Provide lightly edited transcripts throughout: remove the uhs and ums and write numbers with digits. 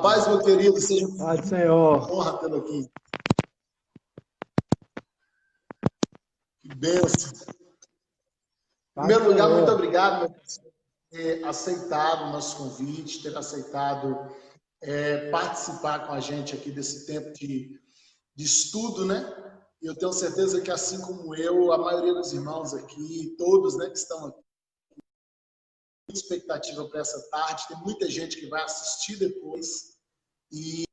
paz, meu querido, seja Paz do Senhor. honra tê-lo aqui. Que bênção. Em primeiro lugar, muito obrigado, meu por ter aceitado o nosso convite, ter aceitado participar com a gente aqui desse tempo de estudo, né? E eu tenho certeza que, assim como eu, a maioria dos irmãos aqui, todos, né, que estão aqui, muita expectativa para essa tarde. Tem muita gente que vai assistir depois e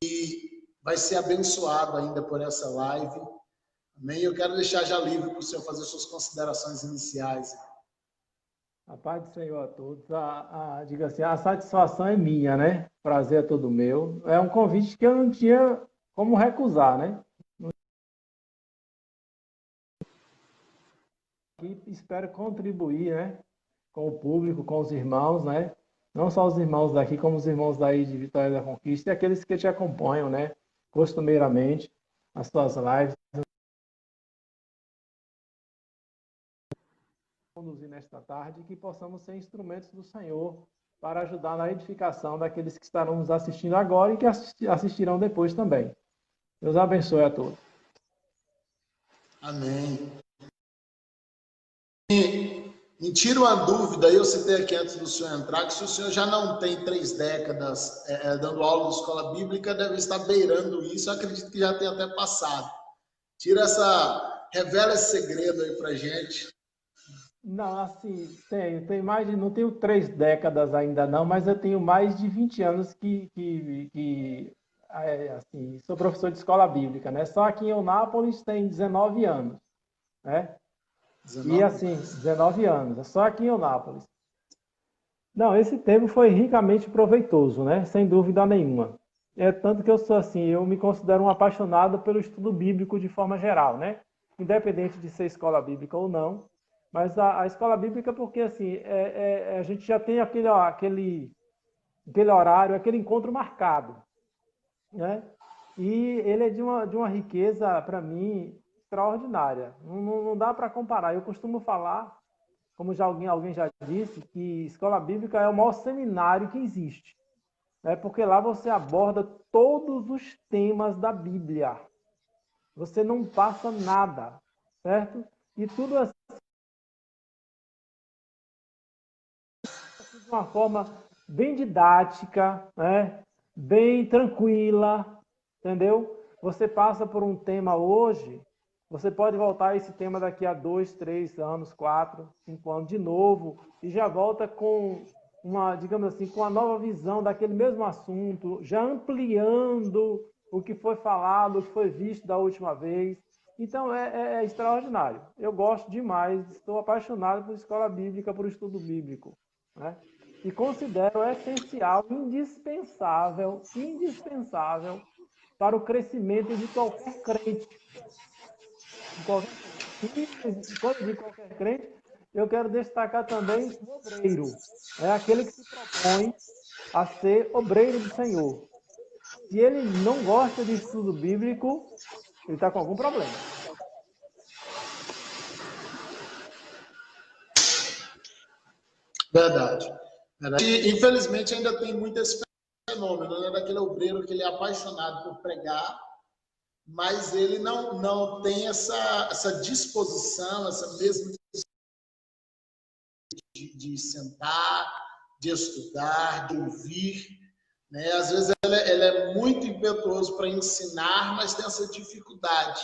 vai ser abençoado ainda por essa live. Amém? Eu quero deixar já livre para o senhor fazer suas considerações iniciais. A paz do Senhor a todos. Diga assim, a satisfação é minha, né? Prazer é todo meu. É um convite que eu não tinha como recusar, né? E espero contribuir, né? Com o público, com os irmãos, né? Não só os irmãos daqui, como os irmãos daí de Vitória da Conquista e aqueles que te acompanham, né? Costumeiramente, as suas lives. Conduzir nesta tarde, que possamos ser instrumentos do Senhor para ajudar na edificação daqueles que estarão nos assistindo agora e que assistirão depois também. Deus abençoe a todos. Amém. E me tira uma dúvida, eu citei aqui antes do senhor entrar, que se o senhor já não tem 3 décadas dando aula de escola bíblica, deve estar beirando isso, eu acredito que já tem até passado. Revela esse segredo aí pra gente. Não, assim, tem mais de, não tenho 3 décadas ainda não, mas eu tenho mais de 20 anos assim, sou professor de escola bíblica, né? Só aqui em Eunápolis tem 19 anos, né? 19? E assim, 19 anos, é só aqui em Eunápolis. Não, esse tempo foi ricamente proveitoso, né? Sem dúvida nenhuma. É tanto que eu sou assim, eu me considero um apaixonado pelo estudo bíblico de forma geral, né? Independente de ser escola bíblica ou não. Mas a escola bíblica, porque assim, a gente já tem aquele horário, aquele encontro marcado, né? E ele é de uma riqueza, para mim, extraordinária. Não dá para comparar. Eu costumo falar, como já alguém já disse, que escola bíblica é o maior seminário que existe. Né? Porque lá você aborda todos os temas da Bíblia. Você não passa nada, certo? E tudo assim, de uma forma bem didática, né? Bem tranquila, entendeu? Você passa por um tema hoje, você pode voltar a esse tema daqui a 2, 3 anos, 4, 5 anos de novo, e já volta com uma, digamos assim, com uma nova visão daquele mesmo assunto, já ampliando o que foi falado, o que foi visto da última vez. Então, é extraordinário. Eu gosto demais, estou apaixonado por escola bíblica, por estudo bíblico, né? E considero essencial, indispensável para o crescimento de qualquer crente. E quando eu digo qualquer crente, eu quero destacar também o obreiro. É aquele que se propõe a ser obreiro do Senhor. Se ele não gosta de estudo bíblico, ele está com algum problema. Verdade. E, infelizmente, ainda tem muito esse fenômeno, né? Daquele obreiro que ele é apaixonado por pregar, mas ele não tem essa disposição, essa mesma de sentar, de estudar, de ouvir. Né? Às vezes ele é muito impetuoso para ensinar, mas tem essa dificuldade.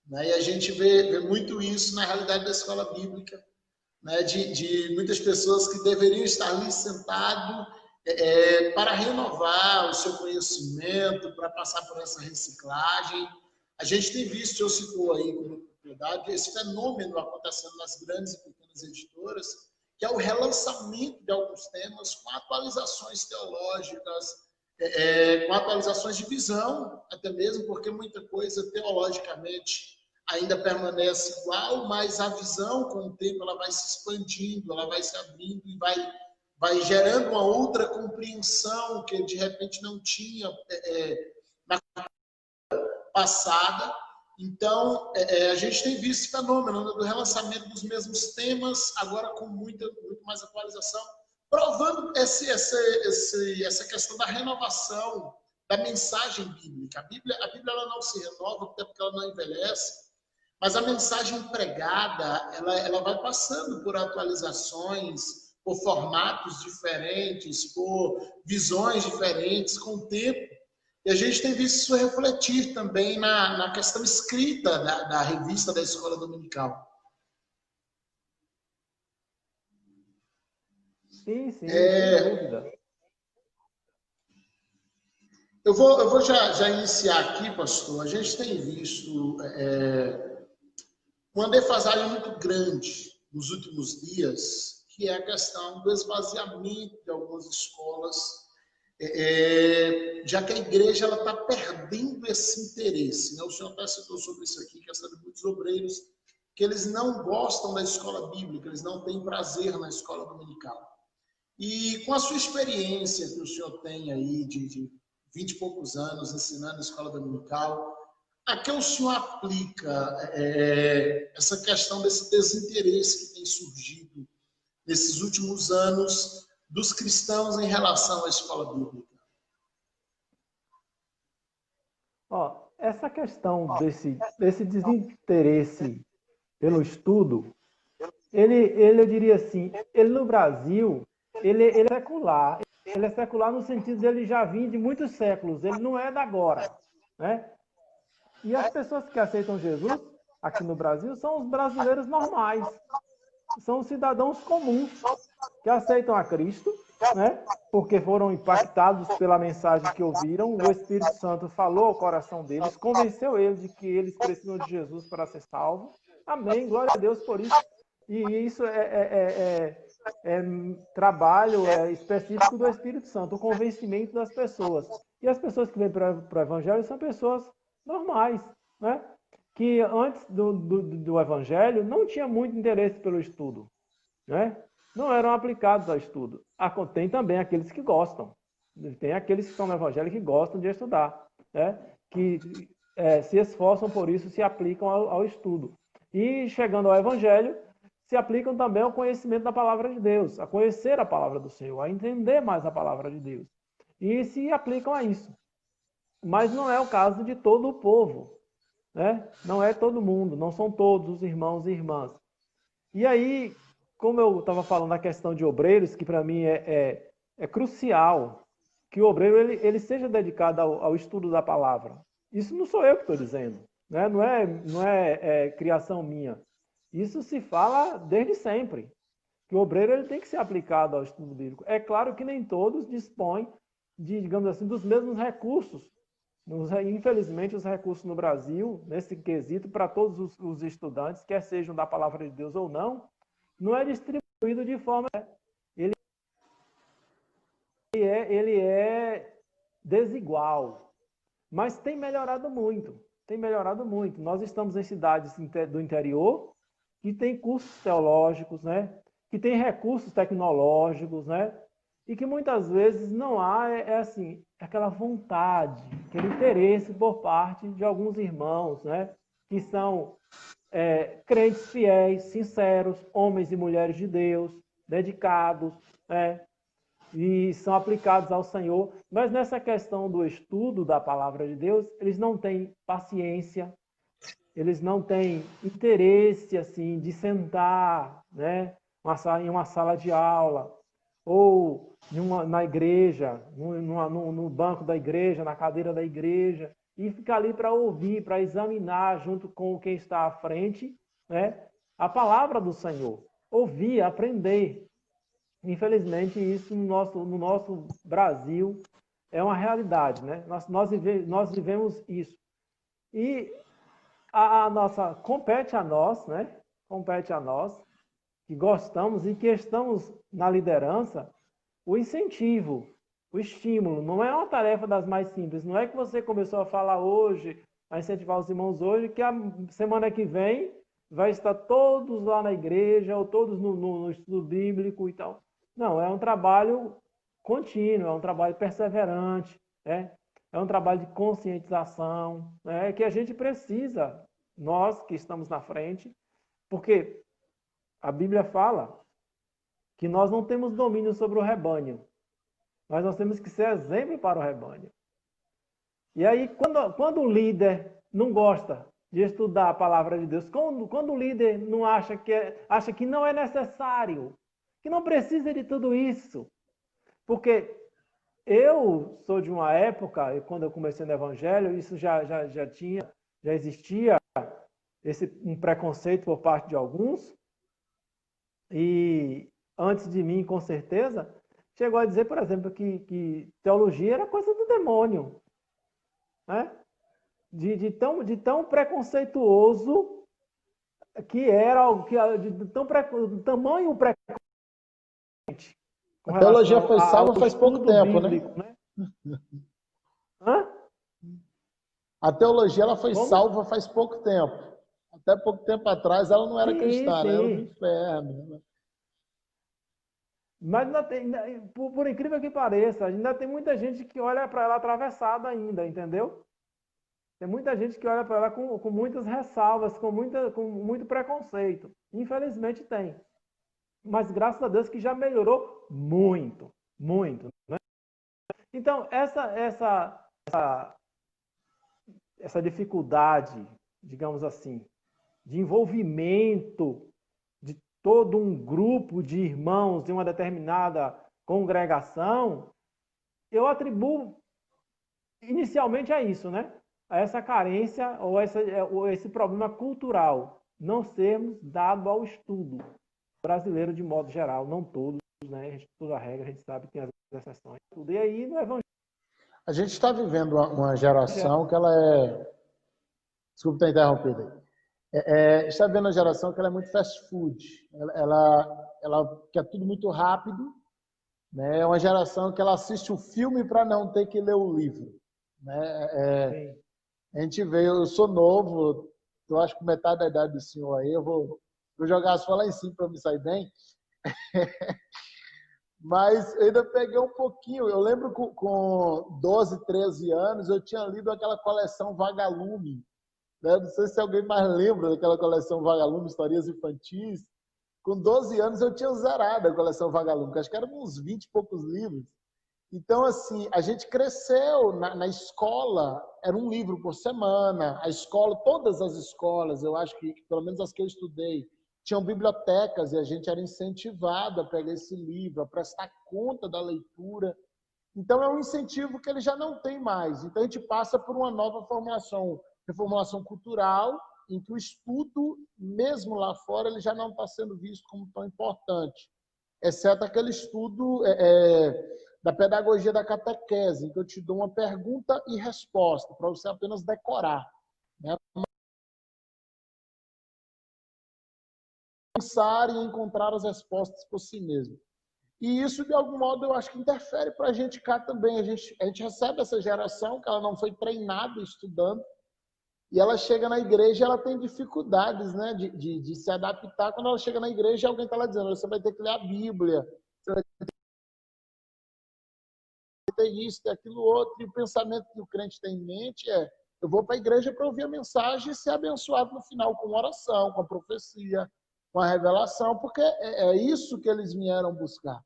Né? E a gente vê muito isso na realidade da escola bíblica, né? De muitas pessoas que deveriam estar ali sentado para renovar o seu conhecimento, para passar por essa reciclagem. A gente tem visto, eu citou aí com propriedade, esse fenômeno acontecendo nas grandes e pequenas editoras, que é o relançamento de alguns temas com atualizações teológicas, com atualizações de visão, até mesmo porque muita coisa teologicamente ainda permanece igual, mas a visão com o tempo ela vai se expandindo, ela vai se abrindo e vai gerando uma outra compreensão que de repente não tinha na passada. Então, a gente tem visto esse fenômeno, né, do relançamento dos mesmos temas, agora com muito mais atualização, provando essa questão da renovação da mensagem bíblica. A Bíblia ela não se renova, até porque ela não envelhece, mas a mensagem pregada, ela vai passando por atualizações, por formatos diferentes, por visões diferentes com o tempo. E a gente tem visto isso refletir também na questão escrita da revista da Escola Dominical. Sim, sem dúvida. Eu vou já iniciar aqui, pastor. A gente tem visto uma defasagem muito grande nos últimos dias, que é a questão do esvaziamento de algumas escolas, já que a igreja está perdendo esse interesse. Né? O senhor até citou sobre isso aqui, que é de muitos obreiros, que eles não gostam da escola bíblica, eles não têm prazer na escola dominical. E com a sua experiência que o senhor tem aí de 20 e poucos anos ensinando a escola dominical, a que o senhor aplica essa questão desse desinteresse que tem surgido nesses últimos anos dos cristãos em relação à escola bíblica? Essa questão desse desinteresse pelo estudo, eu diria assim, ele no Brasil, ele é secular. Ele é secular no sentido dele já vir de muitos séculos, ele não é da agora, né? E as pessoas que aceitam Jesus aqui no Brasil são os brasileiros normais, são os cidadãos comuns que aceitam a Cristo, né? Porque foram impactados pela mensagem que ouviram, o Espírito Santo falou ao coração deles, convenceu eles de que eles precisam de Jesus para ser salvos. Amém, glória a Deus por isso. E isso é trabalho específico do Espírito Santo, o convencimento das pessoas. E as pessoas que vêm para o Evangelho são pessoas normais, né? Que antes do Evangelho não tinha muito interesse pelo estudo, né? Não eram aplicados ao estudo. Tem também aqueles que gostam, tem aqueles que estão no Evangelho que gostam de estudar, né? Que se esforçam por isso, se aplicam ao estudo. E chegando ao Evangelho, se aplicam também ao conhecimento da palavra de Deus, a conhecer a palavra do Senhor, a entender mais a palavra de Deus. E se aplicam a isso. Mas não é o caso de todo o povo, né? Não é todo mundo, não são todos os irmãos e irmãs. E aí, como eu estava falando da questão de obreiros, que para mim é crucial que o obreiro ele seja dedicado ao estudo da palavra. Isso não sou eu que estou dizendo, né? Não é criação minha. Isso se fala desde sempre, que o obreiro ele tem que ser aplicado ao estudo bíblico. É claro que nem todos dispõem de, digamos assim, dos mesmos recursos. Infelizmente, os recursos no Brasil, nesse quesito, para todos os estudantes, quer sejam da palavra de Deus ou não é distribuído de forma... Ele é desigual, mas tem melhorado muito. Nós estamos em cidades do interior que tem cursos teológicos, né? Que tem recursos tecnológicos, né? E que muitas vezes não há assim, aquela vontade, aquele interesse por parte de alguns irmãos, né? Que são crentes fiéis, sinceros, homens e mulheres de Deus, dedicados, né? E são aplicados ao Senhor. Mas nessa questão do estudo da palavra de Deus, eles não têm paciência, eles não têm interesse assim de sentar, né, em uma sala de aula ou na igreja, no banco da igreja, na cadeira da igreja, e ficar ali para ouvir, para examinar junto com quem está à frente, né, a palavra do Senhor. Ouvir, aprender. Infelizmente, isso no nosso Brasil é uma realidade, né? Nós vivemos isso. E compete a nós, né? Compete a nós, que gostamos e que estamos na liderança, o incentivo, o estímulo. Não é uma tarefa das mais simples. Não é que você começou a falar hoje, a incentivar os irmãos hoje, que a semana que vem vai estar todos lá na igreja, ou todos no estudo bíblico e tal. Não, é um trabalho contínuo, é um trabalho perseverante, né? É um trabalho de conscientização, né? Que a gente precisa, nós que estamos na frente, porque a Bíblia fala que nós não temos domínio sobre o rebanho, mas nós temos que ser exemplo para o rebanho. E aí, quando o líder não gosta de estudar a palavra de Deus, quando o líder não acha que não é necessário, que não precisa de tudo isso, porque eu sou de uma época, quando eu comecei no Evangelho, isso já existia um preconceito por parte de alguns, e antes de mim, com certeza, chegou a dizer, por exemplo, que teologia era coisa do demônio, né? De tão preconceituoso que era, de tamanho preconceito. A teologia foi salva faz pouco tempo, bíblico, né? Hã? A teologia ela foi Como? salva faz pouco tempo. Até pouco tempo atrás ela não era cristã, ela era do inferno. Mas por incrível que pareça, ainda tem muita gente que olha para ela atravessada ainda, entendeu? Tem muita gente que olha para ela com muitas ressalvas, com muito preconceito. Infelizmente tem. Mas graças a Deus que já melhorou muito, muito. Né? Então, essa dificuldade, digamos assim, de envolvimento de todo um grupo de irmãos de uma determinada congregação, eu atribuo inicialmente a isso, né? A essa carência ou esse problema cultural, não sermos dados ao estudo brasileiro de modo geral, não todos, né? A gente estuda a regra, a gente sabe que tem as exceções, tudo. E aí no evangelho. A gente está vivendo uma geração que ela é. Desculpa ter interrompido aí. Está vendo uma geração que ela é muito fast food. Ela quer tudo muito rápido. Né? É uma geração que ela assiste o filme para não ter que ler o livro. Né? A gente vê, eu sou novo, eu acho que metade da idade do senhor aí, eu vou jogar as folhas lá em cima para me sair bem. Mas eu ainda peguei um pouquinho. Eu lembro com 12, 13 anos, eu tinha lido aquela coleção Vagalume. Né? Não sei se alguém mais lembra daquela coleção Vagalume, histórias infantis. Com 12 anos eu tinha zerado a coleção Vagalume, que acho que eram uns 20 e poucos livros. Então, assim, a gente cresceu na escola, era um livro por semana. A escola, todas as escolas, eu acho que pelo menos as que eu estudei, tinham bibliotecas e a gente era incentivado a pegar esse livro, a prestar conta da leitura. Então, é um incentivo que ele já não tem mais. Então, a gente passa por uma nova reformulação cultural, em que o estudo, mesmo lá fora, ele já não está sendo visto como tão importante. Exceto aquele estudo da pedagogia da catequese, em que eu te dou uma pergunta e resposta, para você apenas decorar. Né? Pensar e encontrar as respostas por si mesmo. E isso, de algum modo, eu acho que interfere para a gente cá também. A gente recebe essa geração que ela não foi treinada estudando, e ela chega na igreja e ela tem dificuldades, né, de se adaptar. Quando ela chega na igreja, alguém está lá dizendo, você vai ter que ler a Bíblia, você vai ter isso, ter aquilo outro. E o pensamento que o crente tem em mente é, eu vou para a igreja para ouvir a mensagem e ser abençoado no final com oração, com a profecia, com a revelação, porque é isso que eles vieram buscar.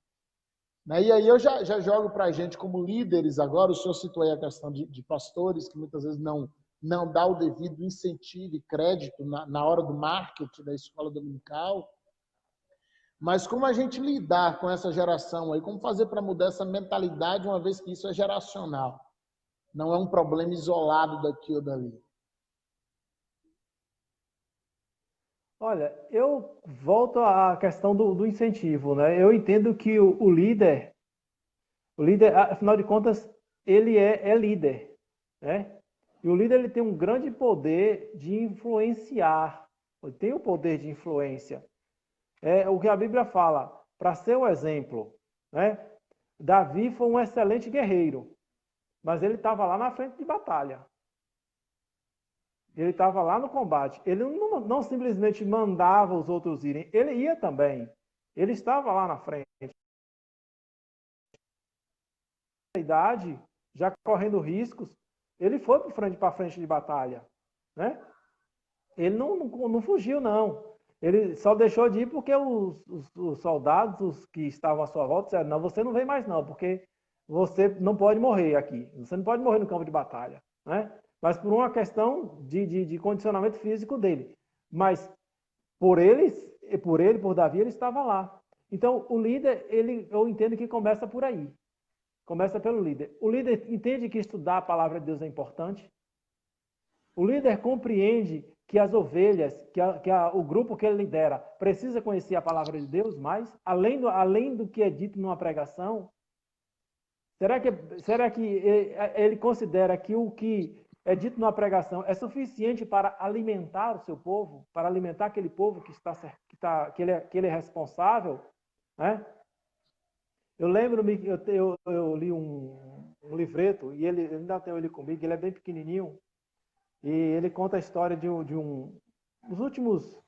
E aí eu já jogo para a gente como líderes agora, o senhor citou aí a questão de pastores que muitas vezes não dá o devido incentivo e crédito na hora do marketing da escola dominical. Mas como a gente lidar com essa geração aí, como fazer para mudar essa mentalidade, uma vez que isso é geracional? Não é um problema isolado daqui ou dali. Olha, eu volto à questão do incentivo, né? Eu entendo que o líder, afinal de contas, ele é líder, né? E o líder ele tem um grande poder de influenciar, ele tem o poder de influência. É o que a Bíblia fala, para ser o exemplo, né? Davi foi um excelente guerreiro, mas ele estava lá na frente de batalha. Ele estava lá no combate. Ele não simplesmente mandava os outros irem, ele ia também. Ele estava lá na frente. A idade, já correndo riscos, ele foi para frente de batalha, né? Ele não fugiu, não. Ele só deixou de ir porque os soldados, os que estavam à sua volta, disseram, não, você não vem mais não, porque você não pode morrer aqui. Você não pode morrer no campo de batalha. Né? Mas por uma questão de condicionamento físico dele. Mas por por Davi, ele estava lá. Então, o líder, eu entendo que começa por aí. Começa pelo líder. O líder entende que estudar a palavra de Deus é importante. O líder compreende que as ovelhas, o grupo que ele lidera, precisa conhecer a palavra de Deus mais, além do que é dito numa pregação. Será que ele considera que o que é dito numa pregação é suficiente para alimentar o seu povo, para alimentar aquele povo que ele é responsável? Né? Eu lembro-me que eu li um livreto, e ele ainda tem ele comigo, ele é bem pequenininho, e ele conta a história dos últimos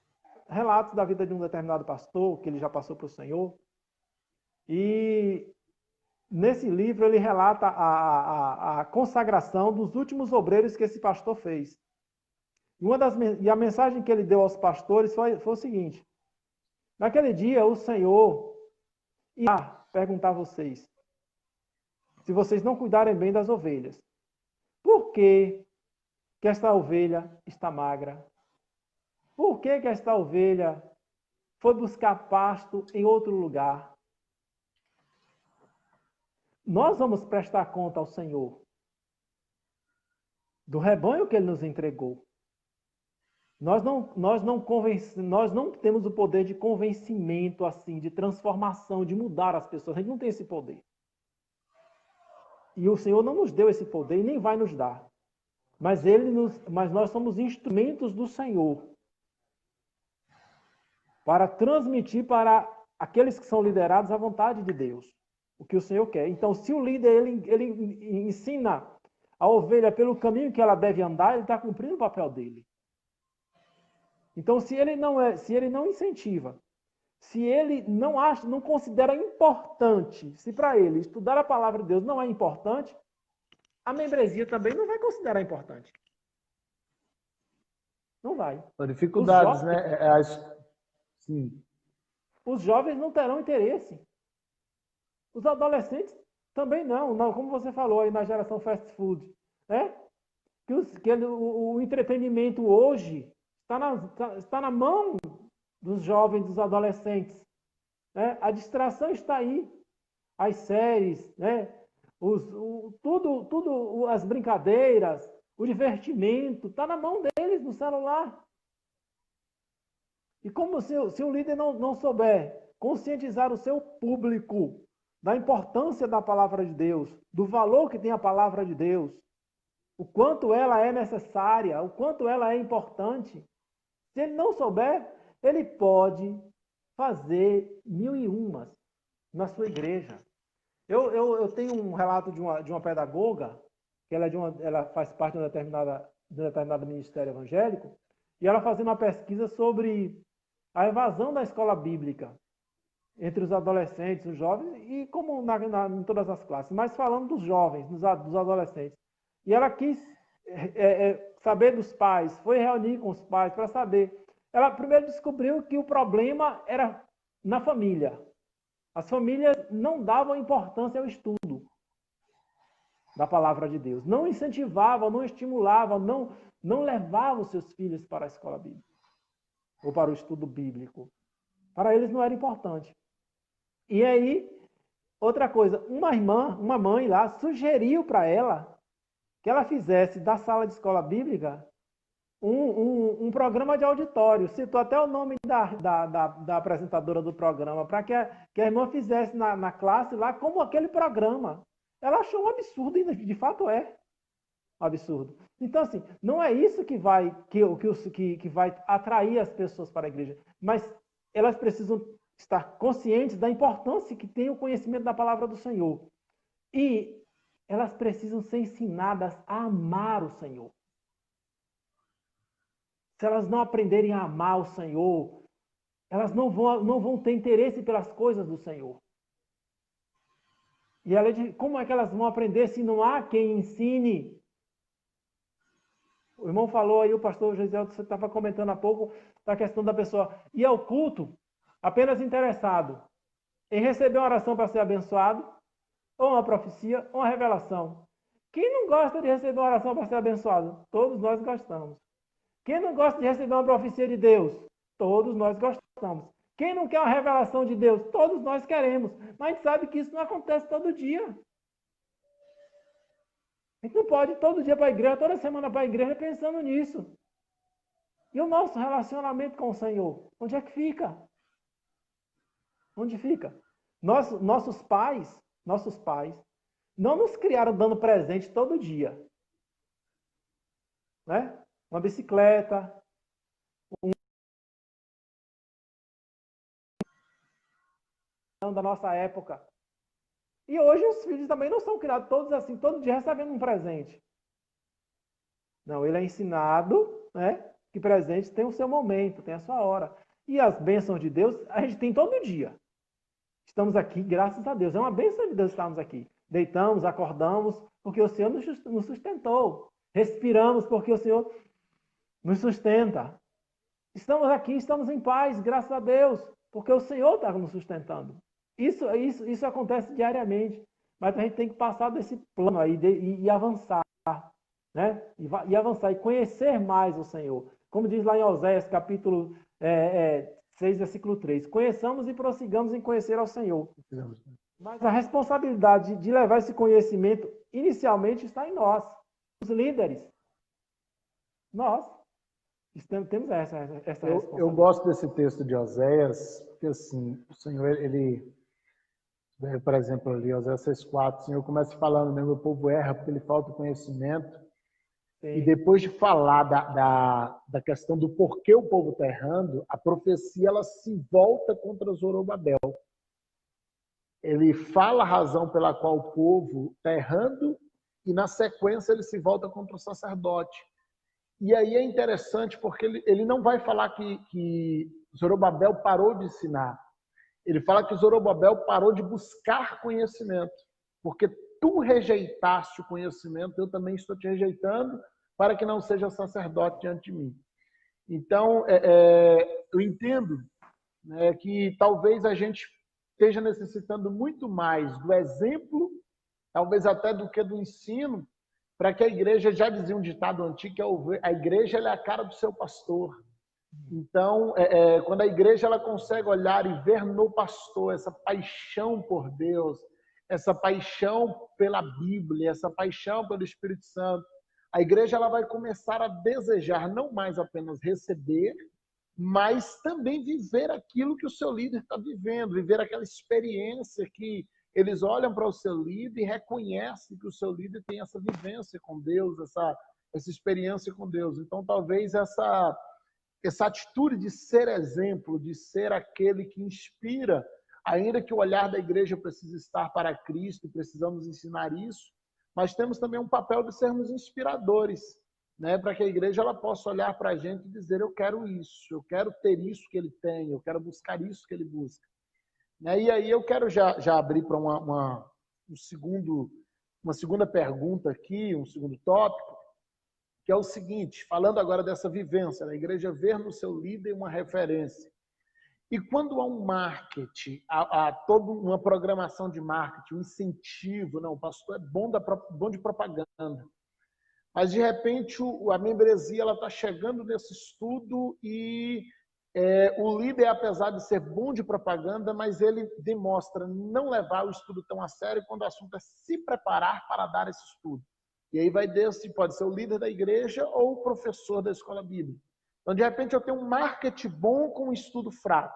relatos da vida de um determinado pastor, que ele já passou para o Senhor. E nesse livro ele relata a consagração dos últimos obreiros que esse pastor fez. E a mensagem que ele deu aos pastores foi o seguinte: naquele dia o Senhor ia perguntar a vocês se vocês não cuidarem bem das ovelhas. Por que esta ovelha está magra? Por que esta ovelha foi buscar pasto em outro lugar? Nós vamos prestar conta ao Senhor do rebanho que Ele nos entregou. Nós não temos o poder de convencimento, assim, de transformação, de mudar as pessoas. A gente não tem esse poder. E o Senhor não nos deu esse poder e nem vai nos dar. Mas nós somos instrumentos do Senhor para transmitir para aqueles que são liderados a vontade de Deus, o que o Senhor quer. Então, se o líder ele ensina a ovelha pelo caminho que ela deve andar, ele está cumprindo o papel dele. Então, se ele não incentiva, se ele não considera importante, se para ele estudar a palavra de Deus não é importante, a membresia também não vai considerar importante. Não vai. Dificuldades, né? Sim. Os jovens não terão interesse. Os adolescentes também não, como você falou aí na geração fast food. Né? O entretenimento hoje está na mão dos jovens, dos adolescentes. Né? A distração está aí. As séries, né? As brincadeiras, o divertimento, está na mão deles, no celular. E como se o líder não souber conscientizar o seu público da importância da palavra de Deus, do valor que tem a palavra de Deus, o quanto ela é necessária, o quanto ela é importante, se ele não souber, ele pode fazer 1001 na sua igreja. Eu tenho um relato de uma pedagoga, que ela faz parte de um determinado ministério evangélico, e ela fazendo uma pesquisa sobre a evasão da escola bíblica entre os adolescentes, os jovens, e como em todas as classes, mas falando dos jovens, dos adolescentes. E ela quis saber dos pais, foi reunir com os pais para saber. Ela primeiro descobriu que o problema era na família. As famílias não davam importância ao estudo da palavra de Deus. Não incentivavam, não estimulavam, não levavam seus filhos para a escola bíblica ou para o estudo bíblico. Para eles não era importante. E aí, outra coisa, uma mãe lá sugeriu para ela que ela fizesse da sala de escola bíblica um programa de auditório. Citou até o nome da apresentadora do programa, para que a irmã fizesse na classe lá como aquele programa. Ela achou um absurdo, e de fato é um absurdo. Então, assim, não é isso que vai atrair as pessoas para a igreja, mas elas precisam estar conscientes da importância que tem o conhecimento da palavra do Senhor. E elas precisam ser ensinadas a amar o Senhor. Se elas não aprenderem a amar o Senhor, elas não vão ter interesse pelas coisas do Senhor. E além de como é que elas vão aprender se não há quem ensine? O irmão falou aí, o pastor José, você estava comentando há pouco, da questão da pessoa ir ao culto apenas interessado em receber uma oração para ser abençoado, ou uma profecia, ou uma revelação. Quem não gosta de receber uma oração para ser abençoado? Todos nós gostamos. Quem não gosta de receber uma profecia de Deus? Todos nós gostamos. Quem não quer uma revelação de Deus? Todos nós queremos. Mas a gente sabe que isso não acontece todo dia. A gente não pode ir todo dia para a igreja, toda semana para a igreja pensando nisso. E o nosso relacionamento com o Senhor? Onde é que fica? Onde fica? Nossos pais não nos criaram dando presente todo dia. Né? Uma bicicleta, da nossa época. E hoje os filhos também não são criados todos assim, todo dia recebendo um presente. Não, ele é ensinado, né, que presente tem o seu momento, tem a sua hora. E as bênçãos de Deus, a gente tem todo dia. Estamos aqui, graças a Deus. É uma bênção de Deus estarmos aqui. Deitamos, acordamos, porque o Senhor nos sustentou. Respiramos, porque o Senhor nos sustenta. Estamos aqui, estamos em paz, graças a Deus, porque o Senhor está nos sustentando. Isso acontece diariamente, mas a gente tem que passar desse plano aí e avançar, né? E avançar e conhecer mais o Senhor. Como diz lá em Oséias, capítulo 6, versículo 3. Conheçamos e prossigamos em conhecer ao Senhor. Mas a responsabilidade de levar esse conhecimento inicialmente está em nós, os líderes. Nós temos essa responsabilidade. Eu gosto desse texto de Oséias, porque assim, o Senhor, ele, por exemplo, ali, Oséias 6,4, o Senhor começa falando, né, meu povo erra porque ele falta conhecimento. Sim. E depois de falar da questão do porquê o povo está errando, a profecia ela se volta contra Zorobabel. Ele fala a razão pela qual o povo está errando e, na sequência, ele se volta contra o sacerdote. E aí é interessante porque ele não vai falar que Zorobabel parou de ensinar. Ele fala que Zorobabel parou de buscar conhecimento. Porque tu rejeitaste o conhecimento, eu também estou te rejeitando para que não seja sacerdote diante de mim. Então, eu entendo, né, que talvez a gente esteja necessitando muito mais do exemplo, talvez até do que do ensino, para que a igreja, já dizia um ditado antigo, que a igreja ela é a cara do seu pastor. Então, quando a igreja ela consegue olhar e ver no pastor essa paixão por Deus, essa paixão pela Bíblia, essa paixão pelo Espírito Santo, a igreja ela vai começar a desejar não mais apenas receber, mas também viver aquilo que o seu líder está vivendo, viver aquela experiência que eles olham para o seu líder e reconhecem que o seu líder tem essa vivência com Deus, essa experiência com Deus. Então, talvez essa atitude de ser exemplo, de ser aquele que inspira, ainda que o olhar da igreja precise estar para Cristo, precisamos ensinar isso, mas temos também um papel de sermos inspiradores, né, para que a igreja ela possa olhar para a gente e dizer, eu quero isso, eu quero ter isso que ele tem, eu quero buscar isso que ele busca. E aí eu quero já abrir para uma segunda pergunta aqui, um segundo tópico, que é o seguinte, falando agora dessa vivência, a igreja ver no seu líder uma referência. E quando há um marketing, há toda uma programação de marketing, um incentivo, não, o pastor é bom de propaganda, mas de repente a membresia está chegando nesse estudo e o líder, apesar de ser bom de propaganda, mas ele demonstra não levar o estudo tão a sério quando o assunto é se preparar para dar esse estudo. E aí pode ser o líder da igreja ou o professor da escola bíblica. Então, de repente, eu tenho um marketing bom com um estudo fraco.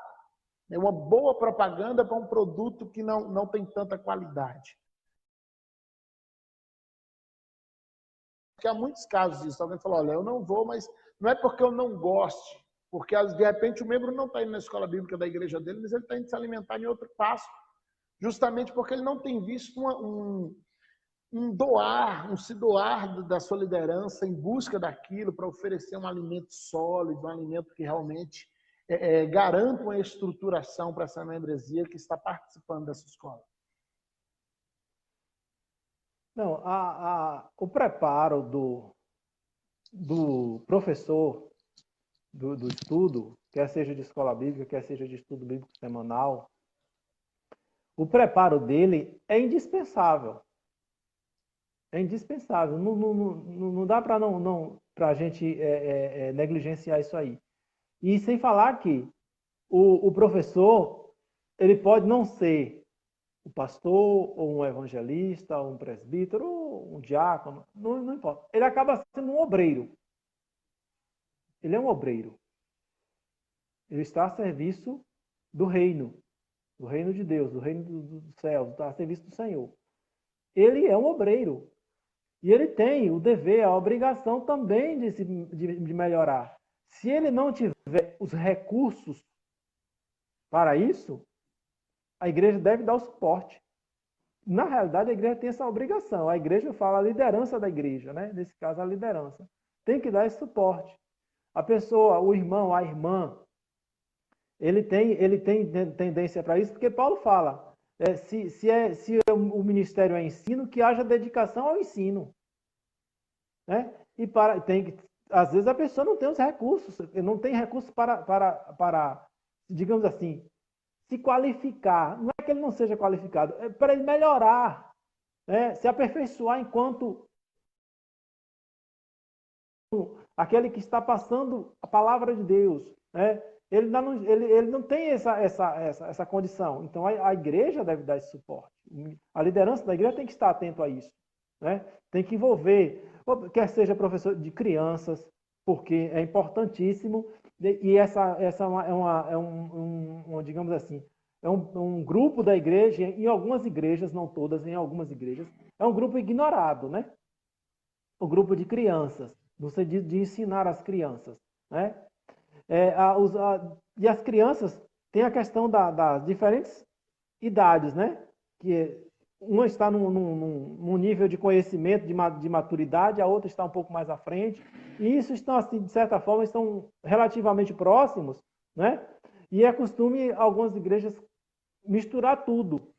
É uma boa propaganda para um produto que não tem tanta qualidade. Porque há muitos casos disso. Alguém fala, olha, eu não vou, mas não é porque eu não goste, porque, de repente, o membro não está indo na escola bíblica da igreja dele, mas ele está indo se alimentar em outro passo, justamente porque ele não tem visto um se doar da sua liderança em busca daquilo para oferecer um alimento sólido, um alimento que realmente garanta uma estruturação para essa membresia que está participando dessa escola. Não, o preparo do professor do estudo, quer seja de escola bíblica, quer seja de estudo bíblico semanal, o preparo dele é indispensável. É indispensável. Não dá para a gente negligenciar isso aí. E sem falar que o professor, ele pode não ser o pastor, ou um evangelista, ou um presbítero, ou um diácono, não importa. Ele acaba sendo um obreiro. Ele é um obreiro. Ele está a serviço do reino de Deus, do reino dos céus, está a serviço do Senhor. Ele é um obreiro. E ele tem o dever, a obrigação também de melhorar. Se ele não tiver os recursos para isso, a igreja deve dar o suporte. Na realidade, a igreja tem essa obrigação. A igreja fala a liderança da igreja, né? Nesse caso, a liderança. Tem que dar esse suporte. A pessoa, o irmão, a irmã, ele tem tendência para isso, porque Paulo fala, se o ministério é ensino, que haja dedicação ao ensino. Né? E às vezes a pessoa não tem os recursos, não tem recursos para, digamos assim, se qualificar. Não é que ele não seja qualificado, é para ele melhorar, né? Se aperfeiçoar enquanto aquele que está passando a palavra de Deus. Né? Ele não tem essa condição. Então, a igreja deve dar esse suporte. A liderança da igreja tem que estar atento a isso. Né? Tem que envolver, quer seja professor de crianças, porque é importantíssimo, e essa digamos assim, é um grupo da igreja, em algumas igrejas, não todas, em algumas igrejas, é um grupo ignorado, né? O grupo de crianças, no sentido de ensinar as crianças. Né? E as crianças têm a questão das diferentes idades, né? Que uma está num nível de conhecimento, de maturidade, a outra está um pouco mais à frente. E isso estão, assim, de certa forma, estão relativamente próximos, né? E é costume algumas igrejas misturar tudo.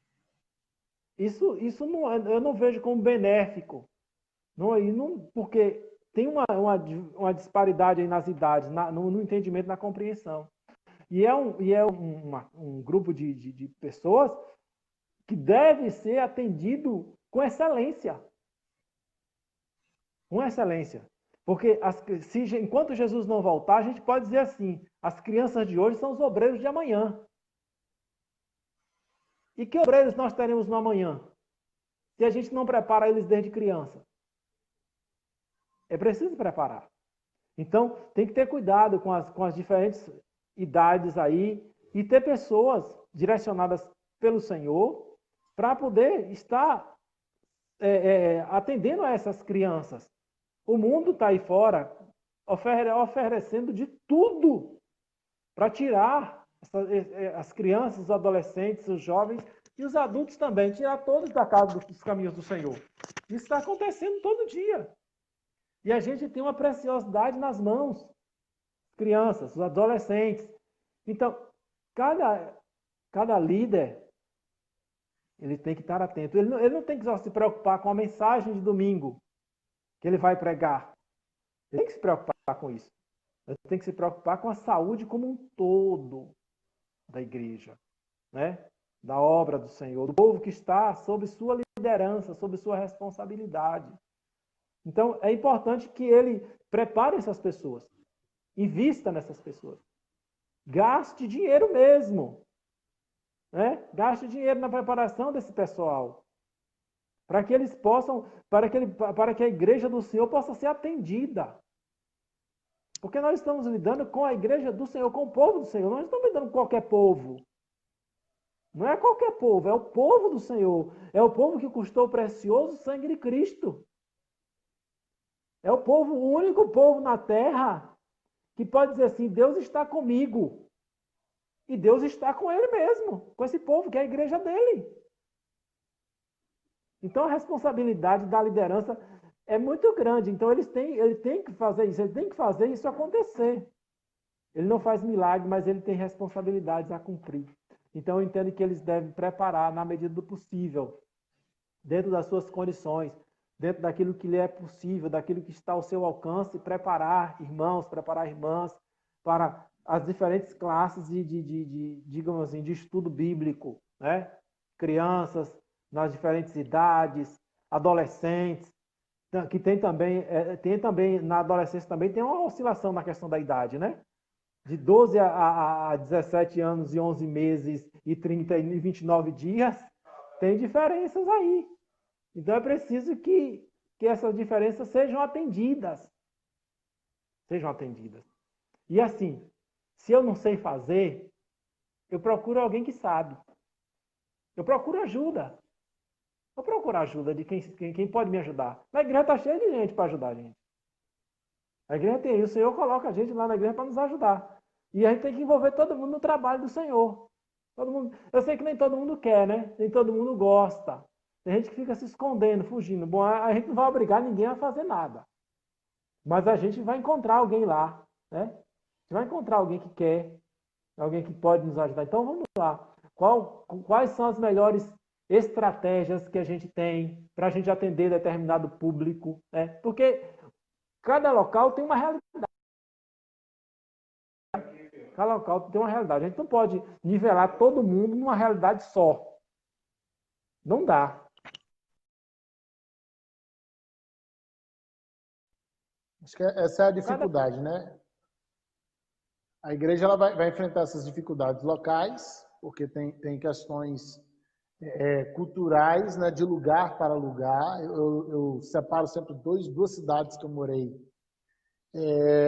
Isso não, eu não vejo como benéfico. Porque tem uma disparidade aí nas idades, no entendimento, na compreensão. E é um grupo de pessoas que deve ser atendido com excelência. Com excelência. Porque enquanto Jesus não voltar, a gente pode dizer assim, as crianças de hoje são os obreiros de amanhã. E que obreiros nós teremos no amanhã? Se a gente não prepara eles desde criança. É preciso preparar. Então, tem que ter cuidado com as diferentes idades aí e ter pessoas direcionadas pelo Senhor para poder estar atendendo a essas crianças. O mundo está aí fora oferecendo de tudo para tirar as crianças, os adolescentes, os jovens e os adultos também, tirar todos da casa dos caminhos do Senhor. Isso está acontecendo todo dia. E a gente tem uma preciosidade nas mãos. Crianças, os adolescentes. Então, cada líder, ele tem que estar atento. Ele não tem que só se preocupar com a mensagem de domingo que ele vai pregar. Ele tem que se preocupar com isso. Ele tem que se preocupar com a saúde como um todo da igreja, né? Da obra do Senhor, do povo que está sob sua liderança, sob sua responsabilidade. Então, é importante que ele prepare essas pessoas, invista nessas pessoas, gaste dinheiro mesmo, né? Gaste dinheiro na preparação desse pessoal, para que eles possam, para que a igreja do Senhor possa ser atendida. Porque nós estamos lidando com a igreja do Senhor, com o povo do Senhor, nós não estamos lidando com qualquer povo. Não é qualquer povo, é o povo do Senhor, é o povo que custou o precioso sangue de Cristo. É o único povo na terra que pode dizer assim, Deus está comigo. E Deus está com ele mesmo, com esse povo, que é a igreja dele. Então a responsabilidade da liderança é muito grande. Então ele tem que fazer isso, ele tem que fazer isso acontecer. Ele não faz milagre, mas ele tem responsabilidades a cumprir. Então eu entendo que eles devem preparar na medida do possível, dentro das suas condições, dentro daquilo que lhe é possível, daquilo que está ao seu alcance, preparar irmãos, preparar irmãs para as diferentes classes digamos assim, de estudo bíblico, né? Crianças nas diferentes idades, adolescentes, que tem também na adolescência também tem uma oscilação na questão da idade, né? De 12 a 17 anos e 11 meses e 30 e 29 dias, tem diferenças aí. Então é preciso que essas diferenças sejam atendidas. Sejam atendidas. E assim, se eu não sei fazer, eu procuro alguém que sabe. Eu procuro ajuda. Eu procuro ajuda de quem pode me ajudar. Na igreja está cheia de gente para ajudar a gente. A igreja tem isso. O Senhor coloca a gente lá na igreja para nos ajudar. E a gente tem que envolver todo mundo no trabalho do Senhor. Todo mundo, eu sei que nem todo mundo quer, né? Nem todo mundo gosta. Tem gente que fica se escondendo, fugindo. Bom, a gente não vai obrigar ninguém a fazer nada. Mas a gente vai encontrar alguém lá, né? A gente vai encontrar alguém que quer, alguém que pode nos ajudar. Então vamos lá. Quais são as melhores estratégias que a gente tem para a gente atender determinado público, né? Porque cada local tem uma realidade. Cada local tem uma realidade. A gente não pode nivelar todo mundo numa realidade só. Não dá. Acho que essa é a dificuldade, né? A igreja ela vai enfrentar essas dificuldades locais, porque tem questões culturais, né, de lugar para lugar. Eu separo sempre duas cidades que eu morei.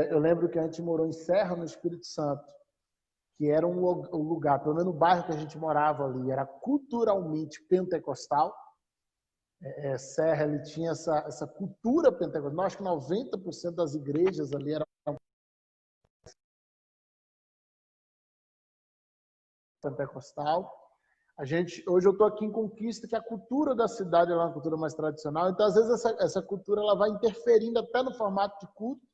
Eu lembro que a gente morou em Serra, no Espírito Santo, que era um lugar, pelo menos no bairro que a gente morava ali, era culturalmente pentecostal. Serra ele tinha essa cultura pentecostal. Nós acho que 90% das igrejas ali eram pentecostal. Hoje eu estou aqui em Conquista, que a cultura da cidade é uma cultura mais tradicional. Então, às vezes, essa cultura ela vai interferindo até no formato de culto,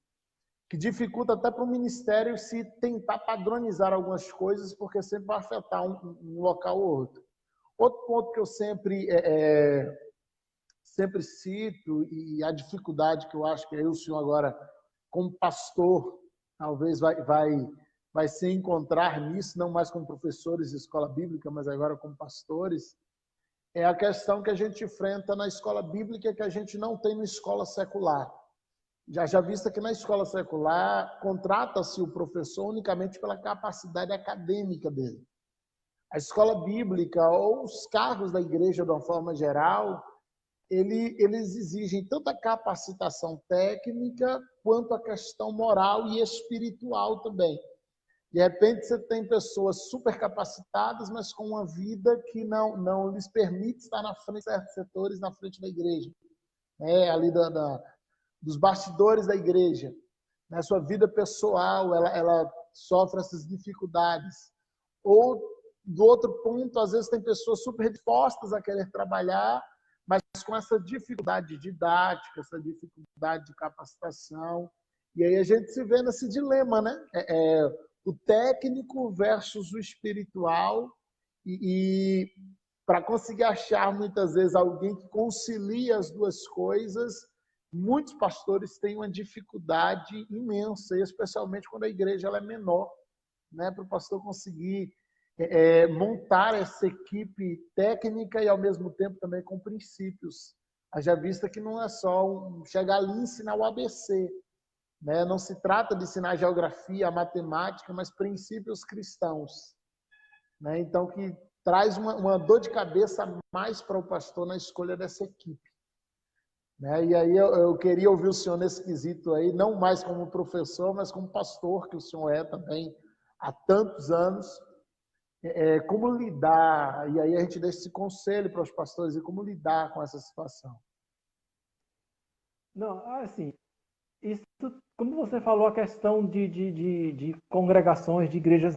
que dificulta até para o ministério se tentar padronizar algumas coisas, porque sempre vai afetar um local ou outro. Outro ponto que eu sempre cito, e a dificuldade que eu acho que o senhor agora, como pastor, talvez vai se encontrar nisso, não mais como professores de escola bíblica, mas agora como pastores, é a questão que a gente enfrenta na escola bíblica que a gente não tem na escola secular. Já vista que na escola secular contrata-se o professor unicamente pela capacidade acadêmica dele. A escola bíblica ou os cargos da igreja de uma forma geral, eles exigem tanta capacitação técnica quanto a questão moral e espiritual também. De repente você tem pessoas super capacitadas, mas com uma vida que não lhes permite estar na frente de certos setores, na frente da igreja. Ali dos bastidores da igreja. Na sua vida pessoal, ela sofre essas dificuldades. Ou, do outro ponto, às vezes tem pessoas super dispostas a querer trabalhar, mas com essa dificuldade didática, essa dificuldade de capacitação. E aí a gente se vê nesse dilema, né? O técnico versus o espiritual. E para conseguir achar, muitas vezes, alguém que concilie as duas coisas, muitos pastores têm uma dificuldade imensa, especialmente quando a igreja ela é menor, né? Para o pastor conseguir montar essa equipe técnica e, ao mesmo tempo, também com princípios. Haja vista que não é só chegar ali e ensinar o ABC. Né? Não se trata de ensinar geografia, a matemática, mas princípios cristãos. Né? Então, que traz uma dor de cabeça a mais para o pastor na escolha dessa equipe. Né? E aí eu queria ouvir o senhor nesse quesito aí, não mais como professor, mas como pastor, que o senhor é também há tantos anos. Como lidar, e aí a gente deixa esse conselho para os pastores, e como lidar com essa situação. Não, assim, isso, como você falou, a questão de congregações, de igrejas,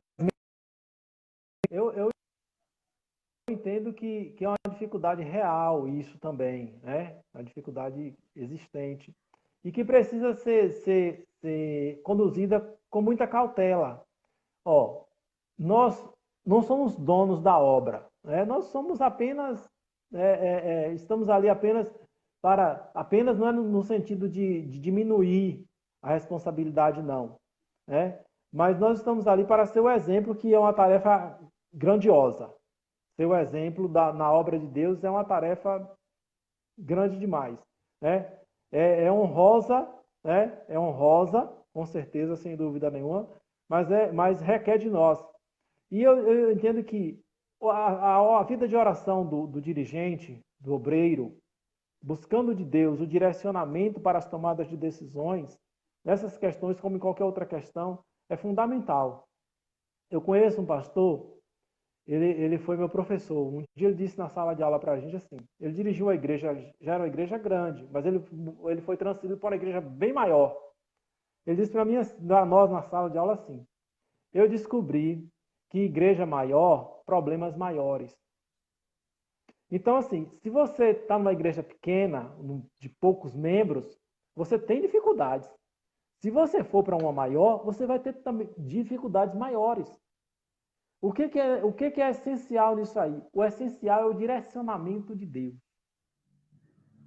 eu entendo que é uma dificuldade real isso também, né? Uma dificuldade existente e que precisa ser conduzida com muita cautela. Nós não somos donos da obra, né? Nós somos apenas, estamos ali apenas apenas não é no sentido de diminuir a responsabilidade, não. Né? Mas nós estamos ali para ser o exemplo, que é uma tarefa grandiosa. Ser o exemplo na obra de Deus é uma tarefa grande demais. Né? É honrosa, né? É honrosa, com certeza, sem dúvida nenhuma, mas requer de nós. E eu entendo que a vida de oração do dirigente, do obreiro, buscando de Deus o direcionamento para as tomadas de decisões, nessas questões, como em qualquer outra questão, é fundamental. Eu conheço um pastor, ele foi meu professor. Um dia ele disse na sala de aula para a gente assim, ele dirigiu a igreja, já era uma igreja grande, mas ele foi transferido para uma igreja bem maior. Ele disse para nós na sala de aula assim, eu descobri que igreja maior, problemas maiores. Então, assim, se você está numa igreja pequena, de poucos membros, você tem dificuldades. Se você for para uma maior, você vai ter também dificuldades maiores. O que é essencial nisso aí? O essencial é o direcionamento de Deus.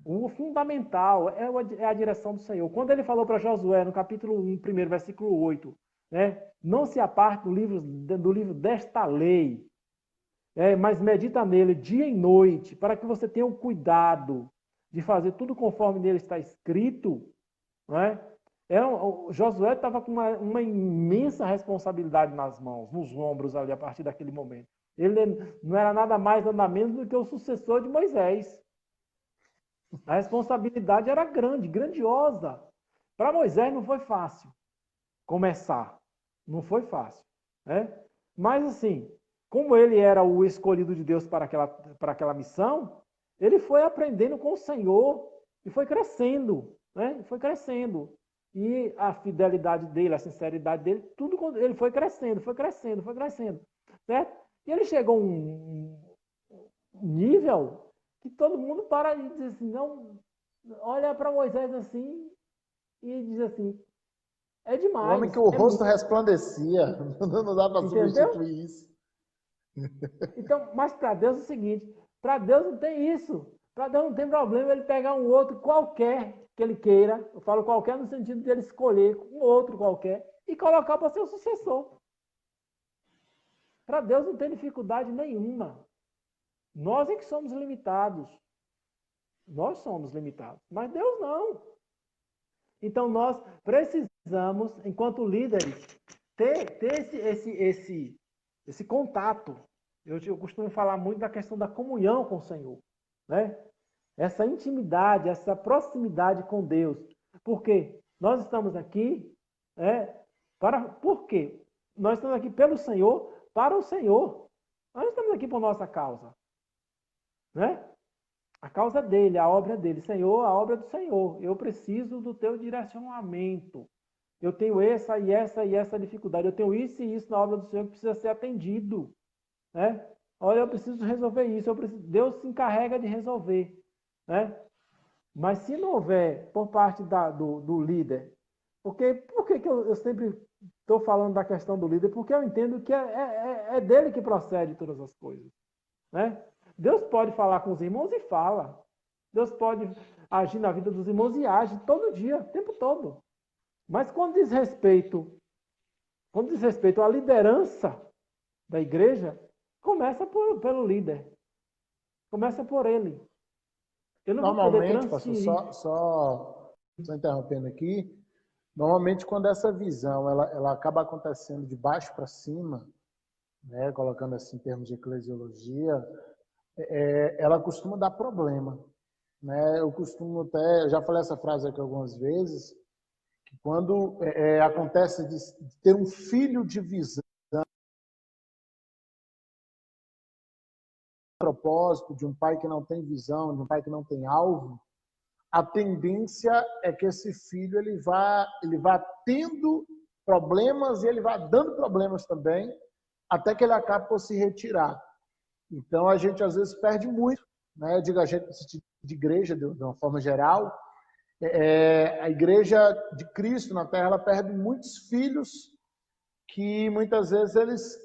O fundamental é a direção do Senhor. Quando ele falou para Josué, no capítulo 1, versículo 8, né? Não se aparte do livro desta lei, mas medita nele dia e noite, para que você tenha o cuidado de fazer tudo conforme nele está escrito. Né? Josué estava com uma imensa responsabilidade nas mãos, nos ombros ali, a partir daquele momento. Ele não era nada mais, nada menos do que o sucessor de Moisés. A responsabilidade era grande, grandiosa. Para Moisés não foi fácil começar. Não foi fácil. Né? Mas assim, como ele era o escolhido de Deus para aquela missão, ele foi aprendendo com o Senhor e foi crescendo. Né? Foi crescendo. E a fidelidade dele, a sinceridade dele, tudo ele foi crescendo, foi crescendo, foi crescendo. Certo? E ele chegou a um nível que todo mundo para e diz assim, não, olha para Moisés assim e diz assim, é demais. O homem que o rosto resplandecia, não dá para substituir isso. Então, mas para Deus é o seguinte, para Deus não tem isso. Para Deus não tem problema ele pegar um outro qualquer que ele queira, eu falo qualquer no sentido de ele escolher um outro qualquer e colocar para ser o sucessor. Para Deus não tem dificuldade nenhuma. Nós é que somos limitados. Nós somos limitados, mas Deus não. Então nós precisamos, enquanto líderes, ter esse contato. Eu costumo falar muito da questão da comunhão com o Senhor. Né? Essa intimidade, essa proximidade com Deus. Porque nós estamos aqui, por quê? Nós estamos aqui pelo Senhor, para o Senhor. Nós estamos aqui por nossa causa. Né? A causa dele, a obra dele. Senhor, a obra do Senhor. Eu preciso do teu direcionamento. Eu tenho essa e essa dificuldade. Eu tenho isso e isso na obra do Senhor que precisa ser atendido. Né? Olha, eu preciso resolver isso. Deus se encarrega de resolver. Né? Mas se não houver por parte do líder, por que eu sempre estou falando da questão do líder? Porque eu entendo que é dele que procede todas as coisas. Né? Deus pode falar com os irmãos e fala. Deus pode agir na vida dos irmãos e age todo dia, o tempo todo. Mas quando diz respeito à liderança da igreja, começa pelo líder. Começa por ele. Eu não normalmente, pastor, só interrompendo aqui, normalmente quando essa visão ela acaba acontecendo de baixo para cima, né, colocando assim em termos de eclesiologia, ela costuma dar problema. Né? Eu costumo até, já falei essa frase aqui algumas vezes, que quando acontece de ter um filho de visão, propósito, de um pai que não tem visão, de um pai que não tem alvo, a tendência é que esse filho ele vá tendo problemas e ele vá dando problemas também, até que ele acabe por se retirar. Então a gente às vezes perde muito, né? Eu digo a gente de igreja de uma forma geral, a igreja de Cristo na Terra ela perde muitos filhos que muitas vezes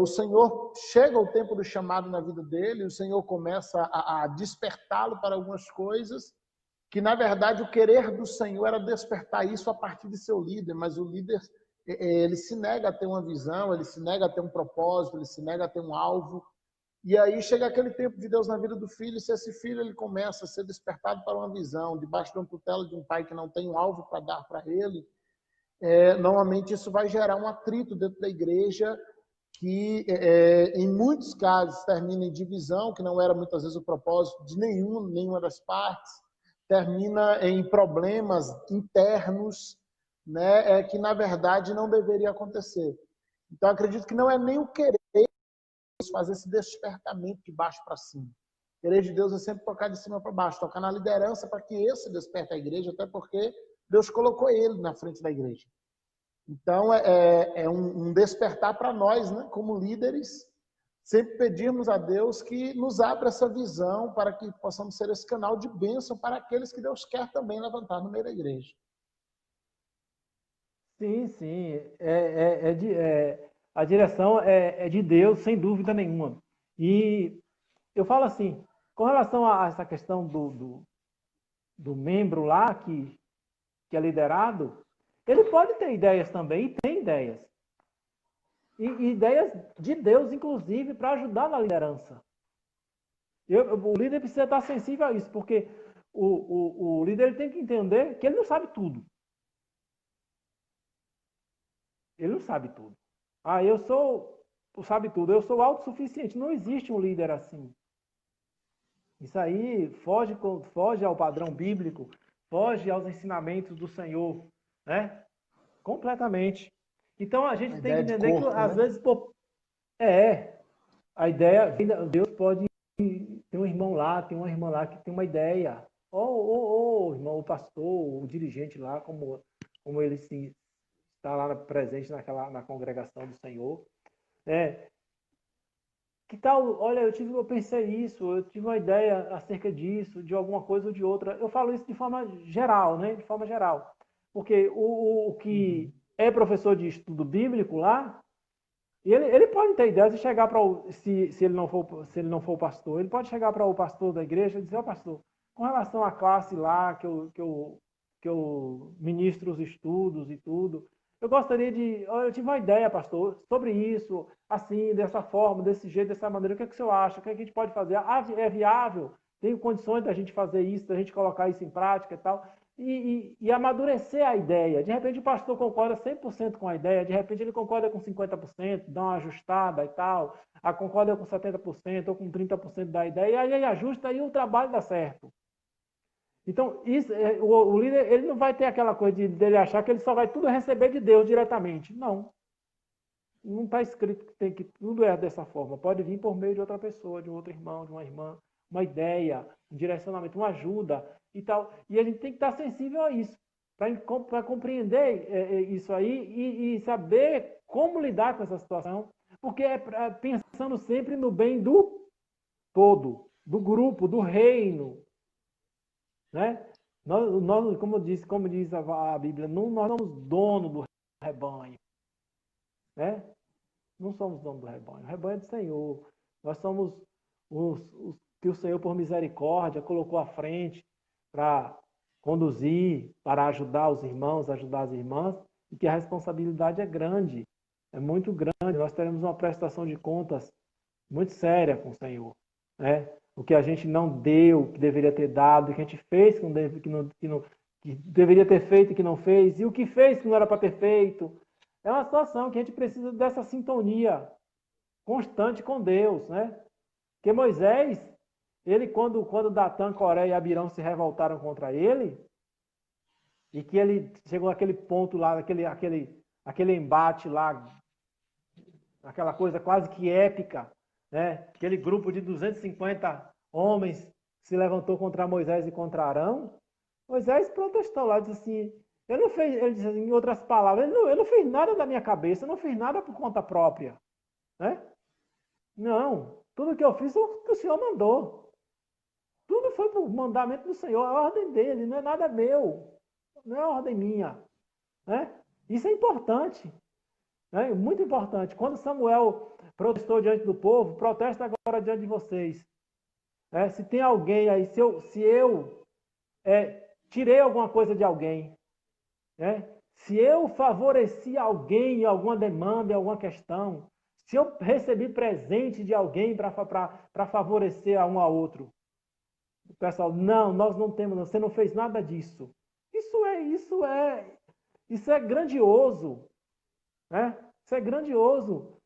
o Senhor chega ao tempo do chamado na vida dele, o Senhor começa a despertá-lo para algumas coisas que, na verdade, o querer do Senhor era despertar isso a partir de seu líder, mas o líder, ele se nega a ter uma visão, ele se nega a ter um propósito, ele se nega a ter um alvo. E aí chega aquele tempo de Deus na vida do filho, e se esse filho ele começa a ser despertado para uma visão, debaixo de uma tutela de um pai que não tem um alvo para dar para ele, normalmente isso vai gerar um atrito dentro da igreja, que em muitos casos termina em divisão, que não era muitas vezes o propósito de nenhuma das partes, termina em problemas internos, né, que na verdade não deveria acontecer. Então acredito que não é nem o querer fazer esse despertamento de baixo para cima. O querer de Deus é sempre tocar de cima para baixo, tocar na liderança para que esse desperte a igreja, até porque Deus colocou ele na frente da igreja. Então, é um despertar para nós, né, como líderes, sempre pedirmos a Deus que nos abra essa visão para que possamos ser esse canal de bênção para aqueles que Deus quer também levantar no meio da igreja. Sim, sim. A direção é de Deus, sem dúvida nenhuma. E eu falo assim, com relação a essa questão do membro lá que é liderado, ele pode ter ideias também, e tem ideias. E ideias de Deus, inclusive, para ajudar na liderança. O líder precisa estar sensível a isso, porque o líder ele tem que entender que ele não sabe tudo. Ele não sabe tudo. Eu sou o sabe tudo, eu sou autossuficiente. Não existe um líder assim. Isso aí foge ao padrão bíblico, foge aos ensinamentos do Senhor, né? Completamente. Então a gente tem que entender que às vezes a ideia, Deus pode ter um irmão lá, tem uma irmã lá que tem uma ideia. Ou irmão, o pastor, o dirigente lá, como ele se está lá presente na congregação do Senhor. Que tal, olha, eu pensei isso, eu tive uma ideia acerca disso, de alguma coisa ou de outra. Eu falo isso de forma geral, né? De forma geral. Porque o que é professor de estudo bíblico lá, ele pode ter ideia de chegar para se ele não for pastor, ele pode chegar para o pastor da igreja e dizer, pastor, com relação à classe lá que eu ministro os estudos e tudo, eu gostaria eu tive uma ideia, pastor, sobre isso, assim, dessa forma, desse jeito, dessa maneira, o que é que o senhor acha? O que é que a gente pode fazer? É viável? Tem condições da gente fazer isso, da gente colocar isso em prática e tal? E amadurecer a ideia. De repente o pastor concorda 100% com a ideia, de repente ele concorda com 50%, dá uma ajustada e tal, concorda com 70% ou com 30% da ideia, e aí ele ajusta e o trabalho dá certo. Então, o líder ele não vai ter aquela coisa dele achar que ele só vai tudo receber de Deus diretamente. Não. Não está escrito que tudo é dessa forma. Pode vir por meio de outra pessoa, de um outro irmão, de uma irmã, uma ideia, um direcionamento, uma ajuda e tal. E a gente tem que estar sensível a isso, para compreender isso aí e saber como lidar com essa situação, porque pensando sempre no bem do todo, do grupo, do reino. Né? Nós, como diz a Bíblia, nós não somos dono do rebanho. Né? Não somos dono do rebanho. O rebanho é do Senhor. Nós somos os que o Senhor, por misericórdia, colocou à frente para conduzir, para ajudar os irmãos, ajudar as irmãs, e que a responsabilidade é grande, é muito grande. Nós teremos uma prestação de contas muito séria com o Senhor. Né? O que a gente não deu, que deveria ter dado, o que a gente fez que deveria ter feito e que não fez, e o que fez que não era para ter feito. É uma situação que a gente precisa dessa sintonia constante com Deus, né? Porque Moisés, ele quando Datã, Coré e Abirão se revoltaram contra ele, e que ele chegou naquele ponto lá, aquele embate lá, aquela coisa quase que épica, né? Aquele grupo de 250 homens se levantou contra Moisés e contra Arão. Moisés protestou lá, disse assim, ele disse em outras palavras, eu não fiz nada da minha cabeça, eu não fiz nada por conta própria. Né? Não, tudo que eu fiz foi o que o Senhor mandou. Tudo foi por mandamento do Senhor, é a ordem dele, não é nada meu, não é ordem minha. Né? Isso é importante. Né? Muito importante. Quando Samuel protestou diante do povo, protesta agora diante de vocês. Se tem alguém aí, se eu tirei alguma coisa de alguém, né? Se eu favoreci alguém em alguma demanda, em alguma questão, se eu recebi presente de alguém para favorecer a um ao outro, o pessoal, não, nós não temos, você não fez nada disso. Isso é grandioso, né? Isso é grandioso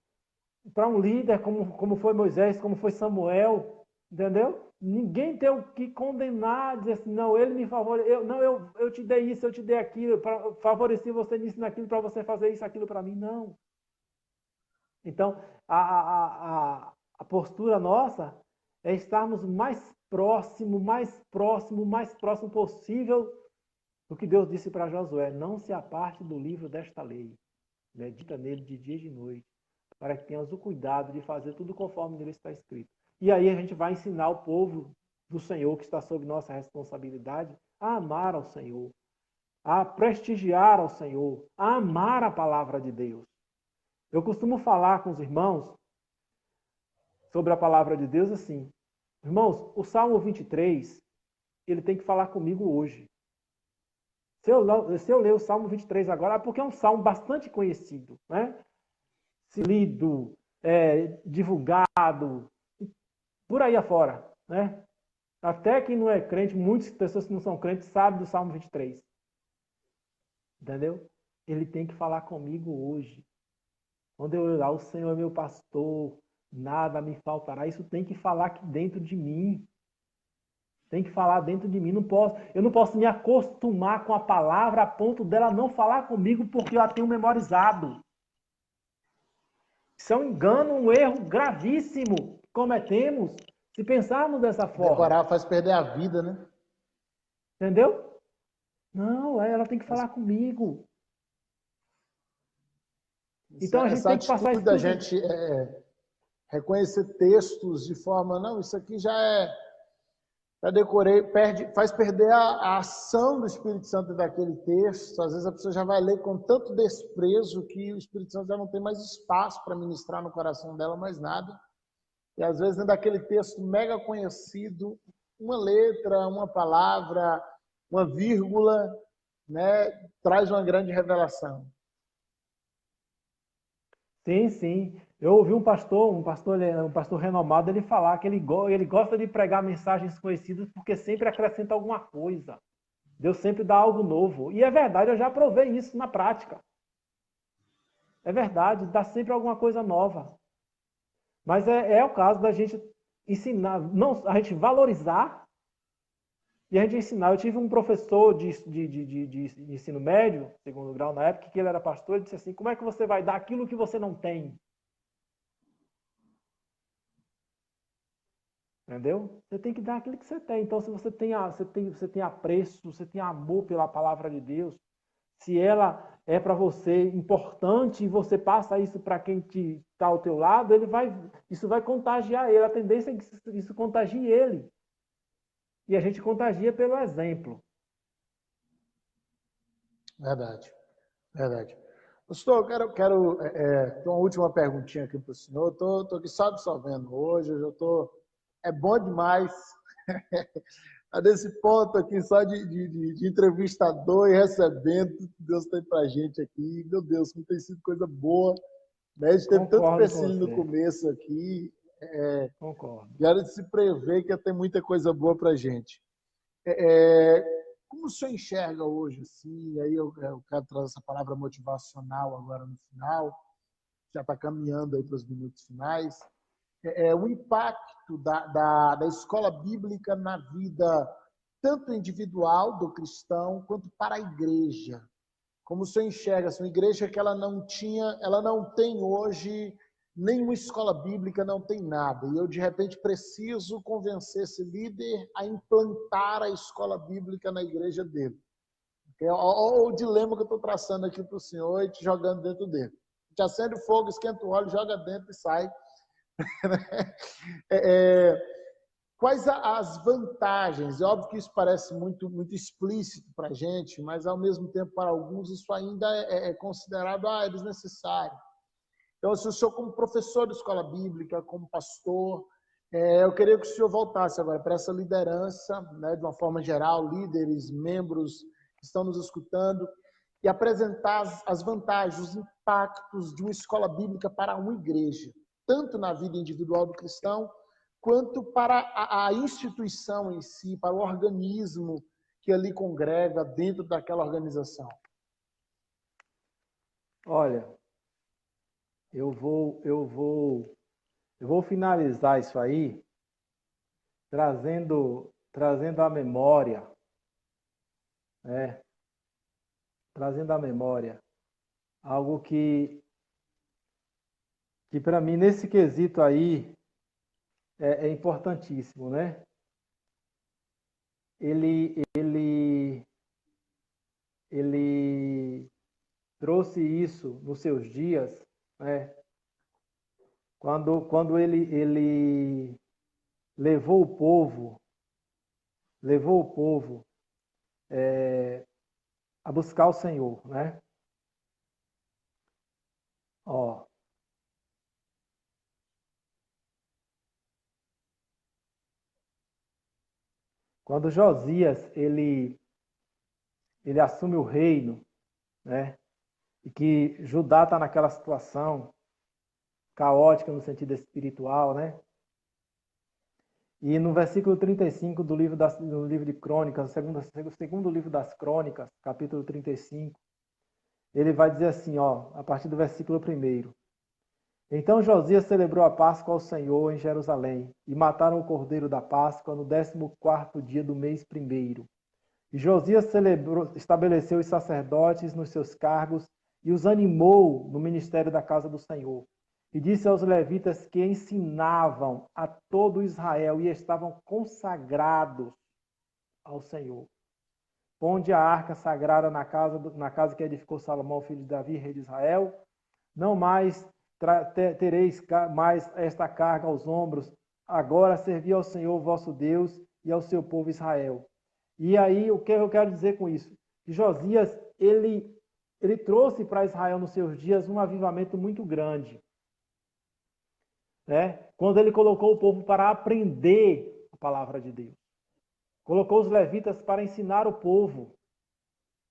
para um líder como foi Moisés, como foi Samuel, entendeu? Ninguém tem o que condenar, dizer assim, não, ele me favoreceu, eu te dei isso, eu te dei aquilo, favoreci você nisso, naquilo, para você fazer isso, aquilo para mim, não. Então, a postura nossa é estarmos mais próximo possível do que Deus disse para Josué, não se aparte do livro desta lei, medita nele de dia e de noite, para que tenhas o cuidado de fazer tudo conforme nele está escrito. E aí a gente vai ensinar o povo do Senhor, que está sob nossa responsabilidade, a amar ao Senhor, a prestigiar ao Senhor, a amar a palavra de Deus. Eu costumo falar com os irmãos sobre a palavra de Deus assim, irmãos, o Salmo 23, ele tem que falar comigo hoje. Se eu ler o Salmo 23 agora, é porque é um salmo bastante conhecido, né? Lido, divulgado, por aí afora, né? Até quem não é crente, muitas pessoas que não são crentes sabem do Salmo 23. Entendeu? Ele tem que falar comigo hoje. Quando eu olhar, o Senhor é meu pastor, nada me faltará. Isso tem que falar aqui dentro de mim. Tem que falar dentro de mim. Eu não posso me acostumar com a palavra a ponto dela não falar comigo porque eu a tenho memorizado. Isso é um engano, um erro gravíssimo que cometemos se pensarmos dessa forma. Decorar faz perder a vida, né? Entendeu? Não, ela tem que falar comigo. Então a gente tem que passar isso da tudo. gente reconhecer textos de forma, não, isso aqui já decorei, faz perder a ação do Espírito Santo daquele texto. Às vezes a pessoa já vai ler com tanto desprezo que o Espírito Santo já não tem mais espaço para ministrar no coração dela mais nada. E às vezes dentro daquele texto mega conhecido, uma letra, uma palavra, uma vírgula, né, traz uma grande revelação. Sim, sim. Eu ouvi um pastor renomado, ele falar que ele gosta de pregar mensagens conhecidas porque sempre acrescenta alguma coisa. Deus sempre dá algo novo. E é verdade, eu já provei isso na prática. É verdade, dá sempre alguma coisa nova. Mas é o caso da gente ensinar, não, a gente valorizar e a gente ensinar. Eu tive um professor de ensino médio, segundo grau na época, que ele era pastor, ele disse assim, como é que você vai dar aquilo que você não tem? Entendeu? Você tem que dar aquilo que você tem. Então, se você tem apreço, você tem amor pela palavra de Deus, se ela é para você importante e você passa isso para quem está ao teu lado, isso vai contagiar ele. A tendência é que isso contagie ele. E a gente contagia pelo exemplo. Verdade, verdade. Pastor, eu quero ter uma última perguntinha aqui para o senhor. Estou aqui só absorvendo hoje, é bom demais. Está nesse ponto aqui só de entrevistador e recebendo tudo que Deus tem para a gente aqui. Meu Deus, como tem sido coisa boa. Né? A gente teve tanto empecilho no começo aqui. Concordo. E era de se prever que ia ter muita coisa boa para a gente. Como o senhor enxerga hoje? Assim, aí eu quero trazer essa palavra motivacional agora no final. Já está caminhando aí para os minutos finais. O impacto da escola bíblica na vida tanto individual do cristão quanto para a igreja. Como o senhor enxerga, uma igreja que ela não tem hoje nenhuma escola bíblica, não tem nada. E eu, de repente, preciso convencer esse líder a implantar a escola bíblica na igreja dele. Olha o dilema que eu estou traçando aqui para o senhor e te jogando dentro dele. A gente acende o fogo, esquenta o óleo, joga dentro e sai. Quais as vantagens? É óbvio que isso parece muito, muito explícito para a gente, mas ao mesmo tempo para alguns isso ainda é considerado é desnecessário. Então, se o senhor como professor de escola bíblica, como pastor, Eu queria que o senhor voltasse agora para essa liderança, né, de uma forma geral, líderes, membros que estão nos escutando, e apresentar as vantagens, os impactos de uma escola bíblica para uma igreja, tanto na vida individual do cristão, quanto para a instituição em si, para o organismo que ali congrega dentro daquela organização. Olha, eu vou finalizar isso aí trazendo à memória, né? Trazendo à memória algo que para mim nesse quesito aí é importantíssimo, né? Ele trouxe isso nos seus dias, né? Quando ele levou o povo a buscar o Senhor, né? Ó, quando Josias ele assume o reino, né? E que Judá está naquela situação caótica no sentido espiritual, né? E no versículo 35 do livro de Crônicas, segundo livro das Crônicas, capítulo 35, ele vai dizer assim, ó, a partir do versículo 1. Então Josias celebrou a Páscoa ao Senhor em Jerusalém, e mataram o cordeiro da Páscoa no 14º dia do mês 1º. E Josias estabeleceu os sacerdotes nos seus cargos e os animou no ministério da casa do Senhor. E disse aos levitas que ensinavam a todo Israel e estavam consagrados ao Senhor. Ponde a arca sagrada na casa que edificou Salomão, filho de Davi, rei de Israel. Não mais tereis mais esta carga aos ombros. Agora servi ao Senhor vosso Deus e ao seu povo Israel. E aí, o que eu quero dizer com isso? Que Josias, ele trouxe para Israel nos seus dias um avivamento muito grande, né? Quando ele colocou o povo para aprender a palavra de Deus. Colocou os levitas para ensinar o povo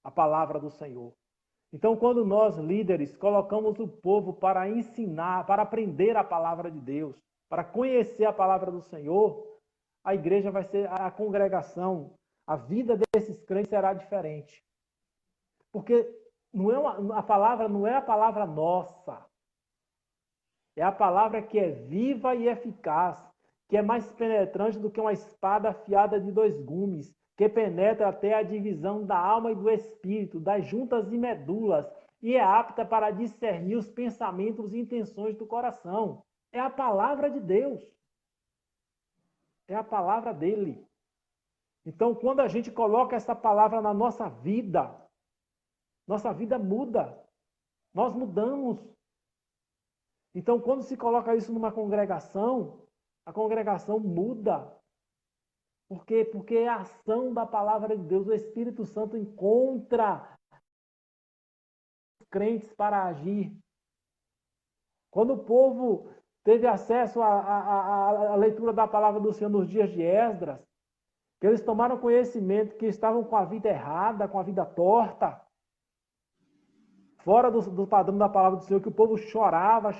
a palavra do Senhor. Então, quando nós, líderes, colocamos o povo para ensinar, para aprender a palavra de Deus, para conhecer a palavra do Senhor, a igreja vai ser, a congregação, a vida desses crentes será diferente. Porque a palavra não é a palavra nossa. É a palavra que é viva e eficaz, que é mais penetrante do que uma espada afiada de 2 gumes, que penetra até a divisão da alma e do espírito, das juntas e medulas, e é apta para discernir os pensamentos e intenções do coração. É a palavra de Deus. É a palavra dele. Então, quando a gente coloca essa palavra na nossa vida muda. Nós mudamos. Então, quando se coloca isso numa congregação, a congregação muda. Por quê? Porque é a ação da palavra de Deus. O Espírito Santo encontra os crentes para agir. Quando o povo teve acesso à leitura da palavra do Senhor nos dias de Esdras, que eles tomaram conhecimento que estavam com a vida errada, com a vida torta, fora do padrão da palavra do Senhor, que o povo chorava,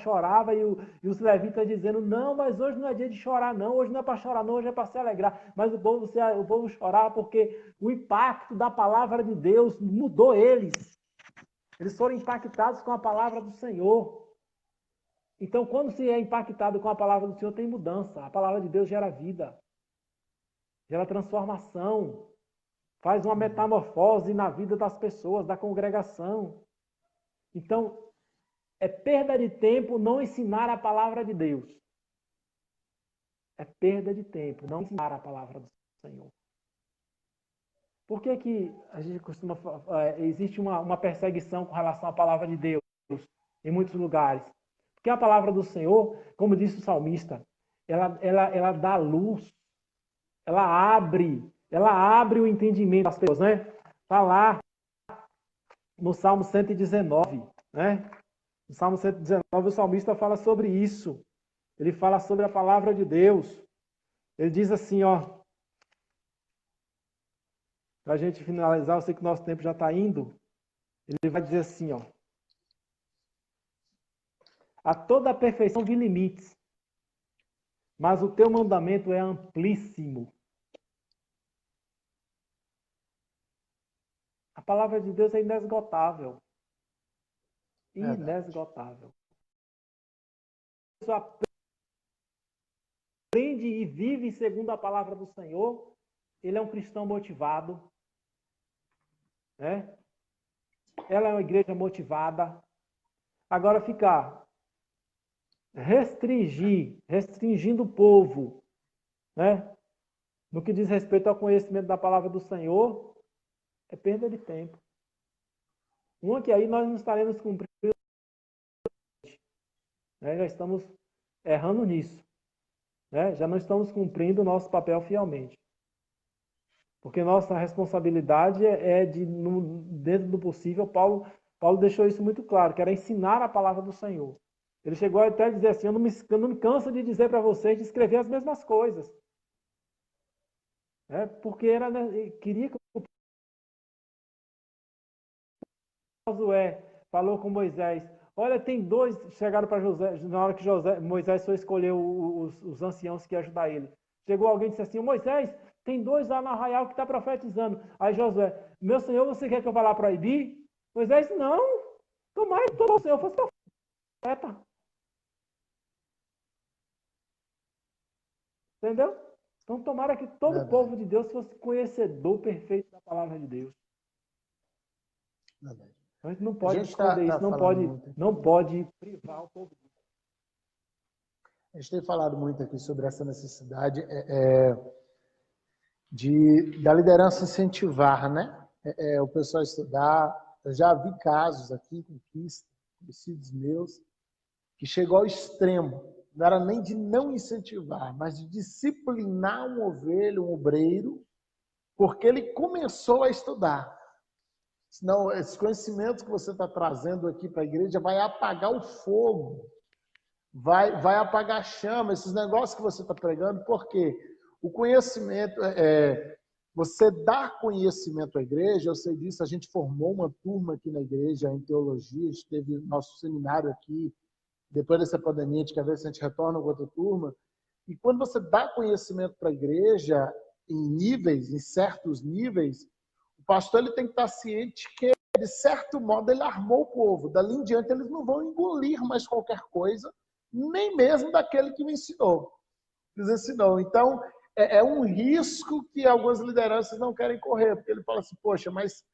e os levitas dizendo, não, mas hoje não é dia de chorar, não, hoje não é para chorar, não, hoje é para se alegrar. Mas o povo chorava porque o impacto da palavra de Deus mudou eles. Eles foram impactados com a palavra do Senhor. Então, quando se é impactado com a palavra do Senhor, tem mudança. A palavra de Deus gera vida, gera transformação, faz uma metamorfose na vida das pessoas, da congregação. Então, é perda de tempo não ensinar a palavra de Deus. É perda de tempo não ensinar a palavra do Senhor. Por que a gente costuma... existe uma perseguição com relação à palavra de Deus em muitos lugares? Porque a palavra do Senhor, como disse o salmista, ela dá luz, ela abre o entendimento das pessoas, né? Está lá no Salmo 119, né? No Salmo 119, o salmista fala sobre isso. Ele fala sobre a palavra de Deus. Ele diz assim, ó, para a gente finalizar, eu sei que o nosso tempo já está indo, ele vai dizer assim, ó, a toda a perfeição vi limites, mas o teu mandamento é amplíssimo. A palavra de Deus é inesgotável. Inesgotável. Isso aprende e vive segundo a palavra do Senhor, ele é um cristão motivado, né? Ela é uma igreja motivada. Agora ficar restringindo o povo, né? No que diz respeito ao conhecimento da palavra do Senhor, é perda de tempo. Um que aí nós não estaremos cumprindo, né? Já estamos errando nisso, né? Já não estamos cumprindo o nosso papel fielmente. Porque nossa responsabilidade é dentro do possível, Paulo deixou isso muito claro, que era ensinar a palavra do Senhor. Ele chegou até a dizer assim, eu não me canso de dizer para vocês de escrever as mesmas coisas. Porque queria que Josué falou com Moisés, olha, tem dois, chegaram para José, na hora que Moisés foi escolher os anciãos que iam ajudar ele. Chegou alguém e disse assim, Moisés, tem dois lá no arraial que está profetizando. Aí Josué, meu senhor, você quer que eu vá lá proibir? Moisés, não, tomara que todo o senhor fosse profeta. Entendeu? Então tomara que todo o povo de Deus fosse conhecedor perfeito da palavra de Deus. Verdade. A gente não pode esconder isso, não pode privar o povo disso. A gente tem falado muito aqui sobre essa necessidade da liderança incentivar, né? O pessoal estudar. Eu já vi casos aqui com conhecidos meus, que chegou ao extremo. Não era nem de não incentivar, mas de disciplinar um ovelho, um obreiro, porque ele começou a estudar. Senão, esse conhecimento que você está trazendo aqui para a igreja vai apagar o fogo, vai apagar a chama, esses negócios que você está pregando, porque o conhecimento, você dar conhecimento à igreja, eu sei disso, a gente formou uma turma aqui na igreja em teologia, a gente teve nosso seminário aqui, depois dessa pandemia, a gente quer ver se a gente retorna com outra turma, e quando você dá conhecimento para a igreja, em certos níveis, o pastor ele tem que estar ciente que, de certo modo, ele armou o povo. Dali em diante, eles não vão engolir mais qualquer coisa, nem mesmo daquele que me ensinou. Então, é um risco que algumas lideranças não querem correr, porque ele fala assim, poxa, mas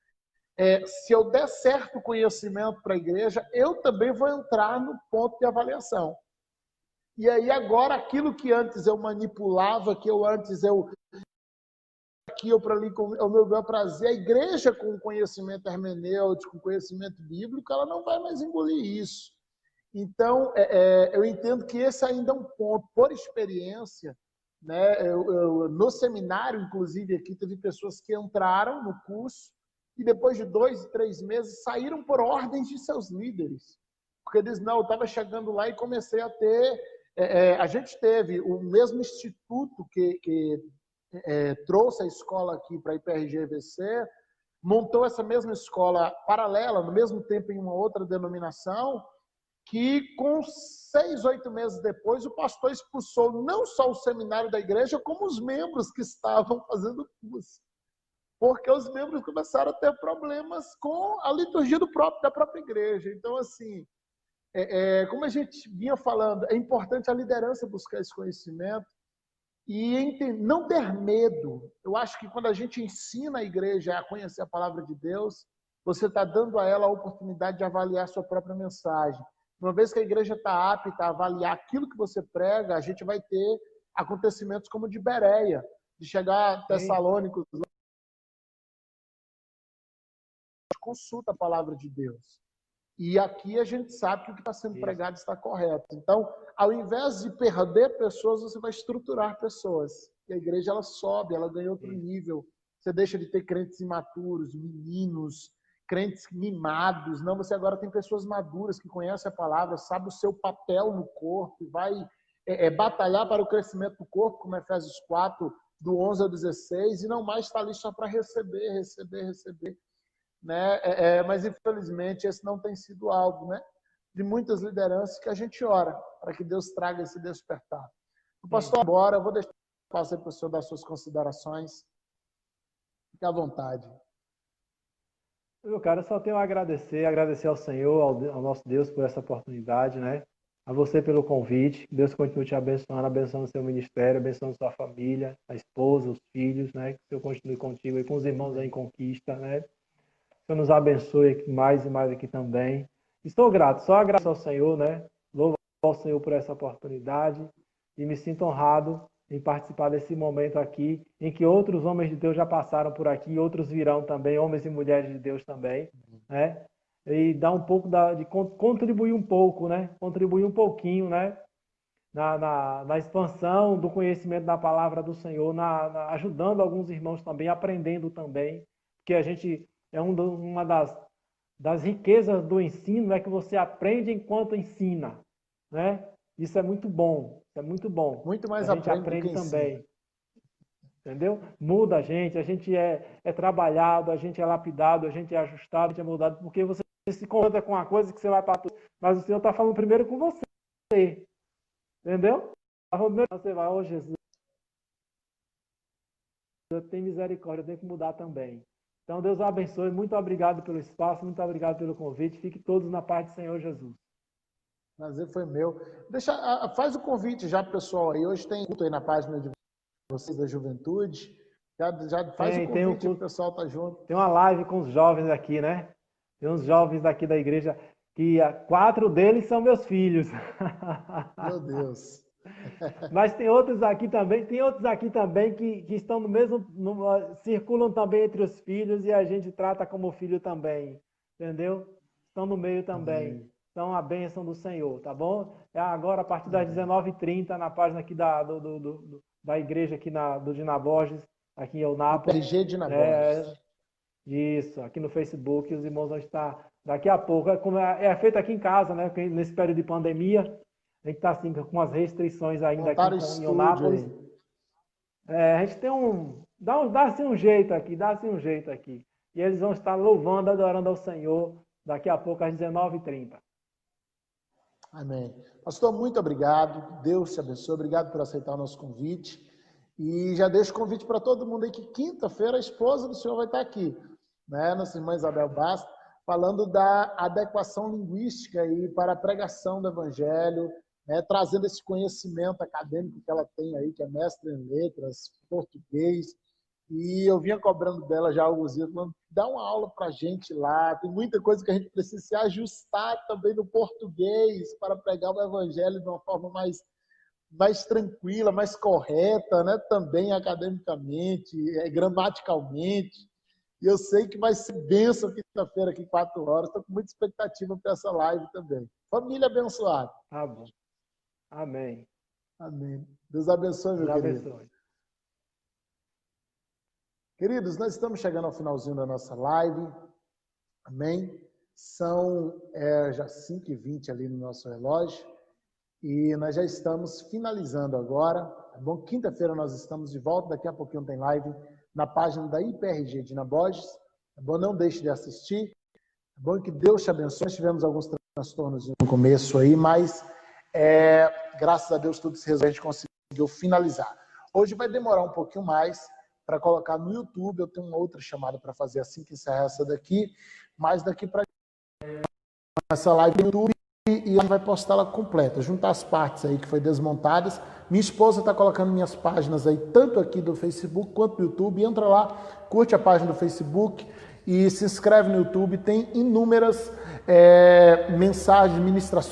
se eu der certo conhecimento para a igreja, eu também vou entrar no ponto de avaliação. E aí, agora, aquilo que antes eu manipulava, que eu aqui ou para ali, ao meu bel prazer, a igreja com conhecimento hermenêutico, com conhecimento bíblico, ela não vai mais engolir isso. Então, eu entendo que esse ainda é um ponto, por experiência, né? No seminário, inclusive, aqui teve pessoas que entraram no curso e depois de 2, 3 meses saíram por ordens de seus líderes. Porque eles, não, eu estava chegando lá e comecei a ter... a gente teve o mesmo instituto que trouxe a escola aqui para a IPRG-EVC, montou essa mesma escola paralela, no mesmo tempo em uma outra denominação, que com 6, 8 meses depois, o pastor expulsou não só o seminário da igreja, como os membros que estavam fazendo curso. Porque os membros começaram a ter problemas com a liturgia da própria igreja. Então, assim, como a gente vinha falando, é importante a liderança buscar esse conhecimento, e não ter medo. Eu acho que quando a gente ensina a igreja a conhecer a palavra de Deus, você está dando a ela a oportunidade de avaliar a sua própria mensagem. Uma vez que a igreja está apta a avaliar aquilo que você prega, a gente vai ter acontecimentos como o de Bereia, de chegar a Tessalônicos, consulta a palavra de Deus. E aqui a gente sabe que o que está sendo pregado está correto. Então, ao invés de perder pessoas, você vai estruturar pessoas. E a igreja, ela sobe, ela ganha outro nível. Você deixa de ter crentes imaturos, meninos, crentes mimados. Não, você agora tem pessoas maduras que conhecem a palavra, sabe o seu papel no corpo, vai batalhar para o crescimento do corpo, como Efésios 4, do 11 ao 16, e não mais estar ali só para receber, né? Mas, infelizmente, esse não tem sido alvo, né? De muitas lideranças que a gente ora para que Deus traga esse despertar. O pastor, agora, eu vou deixar o pastor para o senhor dar suas considerações. Fique à vontade. Meu cara, eu só tenho a agradecer ao Senhor, ao nosso Deus por essa oportunidade, né? A você pelo convite. Que Deus continue te abençoando o seu ministério, abençoando sua família, a esposa, os filhos, né? Que o Senhor continue contigo e com os irmãos aí em conquista, né? Que o Senhor nos abençoe mais e mais aqui também. Estou grato, só agradeço ao Senhor, né? Louvo ao Senhor por essa oportunidade e me sinto honrado em participar desse momento aqui, em que outros homens de Deus já passaram por aqui, outros virão também, homens e mulheres de Deus também, né? E dar um pouco de contribuir um pouco, né? Contribuir um pouquinho, né? Na expansão do conhecimento da palavra do Senhor, ajudando alguns irmãos também, aprendendo também, porque a gente uma das riquezas do ensino é que você aprende enquanto ensina, né? Isso é muito bom, isso é muito bom. Muito mais a gente aprende também. Ensina. Entendeu? Muda a gente é trabalhado, a gente é lapidado, a gente é ajustado, a gente é moldado, porque você se conta com uma coisa que você vai para tudo, mas o Senhor está falando primeiro com você. Entendeu? Você vai, oh Jesus, tem misericórdia, eu tenho que mudar também. Então, Deus abençoe, muito obrigado pelo espaço, muito obrigado pelo convite, fiquem todos na paz do Senhor Jesus. Prazer foi meu. Faz o convite já, pessoal, aí hoje tem culto aí na página de vocês da juventude, já faz o convite, o pessoal tá junto. Tem uma live com os jovens aqui, né? Tem uns jovens daqui da igreja, que 4 deles são meus filhos. Meu Deus. Mas tem outros aqui também que estão no mesmo, circulam também entre os filhos e a gente trata como filho também, entendeu? Estão no meio também. Então, a bênção do Senhor, tá bom? Agora, a partir das 19h30, na página aqui da igreja aqui do Dina Borges, aqui em Eunápolis. IPRG Dina Borges. Isso, aqui no Facebook, os irmãos vão estar daqui a pouco. É feito aqui em casa, né? Nesse período de pandemia, a gente está assim, com as restrições ainda aqui em Eunápolis. A gente tem dá-se um jeito aqui. E eles vão estar louvando, adorando ao Senhor daqui a pouco às 19h30. Amém. Pastor, muito obrigado. Deus te abençoe. Obrigado por aceitar o nosso convite. E já deixo o convite para todo mundo aí que quinta-feira a esposa do senhor vai estar aqui, né? Nossa irmã Isabel Bastos, falando da adequação linguística aí para a pregação do evangelho, né? Trazendo esse conhecimento acadêmico que ela tem aí, que é mestre em letras, português. E eu vinha cobrando dela já alguns dias, falando, dá uma aula para a gente lá, tem muita coisa que a gente precisa se ajustar também no português para pregar o evangelho de uma forma mais tranquila, mais correta, né? Também academicamente, gramaticalmente. E eu sei que vai ser bênção quinta-feira, aqui 4 horas. Estou com muita expectativa para essa live também. Família abençoada. Tá bom. Amém. Amém. Deus abençoe, meu querido. Deus abençoe. Queridos, nós estamos chegando ao finalzinho da nossa live. Amém? São já 5h20 ali no nosso relógio. E nós já estamos finalizando agora. Tá bom? Quinta-feira nós estamos de volta. Daqui a pouquinho tem live na página da IPRG Dina Borges. Tá bom? Não deixe de assistir. Tá bom? Que Deus te abençoe. Nós tivemos alguns transtornos no começo aí, mas graças a Deus tudo se resolveu. A gente conseguiu finalizar. Hoje vai demorar um pouquinho mais para colocar no YouTube. Eu tenho uma outra chamada para fazer assim que encerrar essa daqui. Mas daqui para essa live no YouTube, e vai postar ela completa, juntar as partes aí que foi desmontadas. Minha esposa está colocando minhas páginas aí, tanto aqui do Facebook quanto do YouTube. Entra lá, curte a página do Facebook e se inscreve no YouTube. Tem inúmeras mensagens, ministrações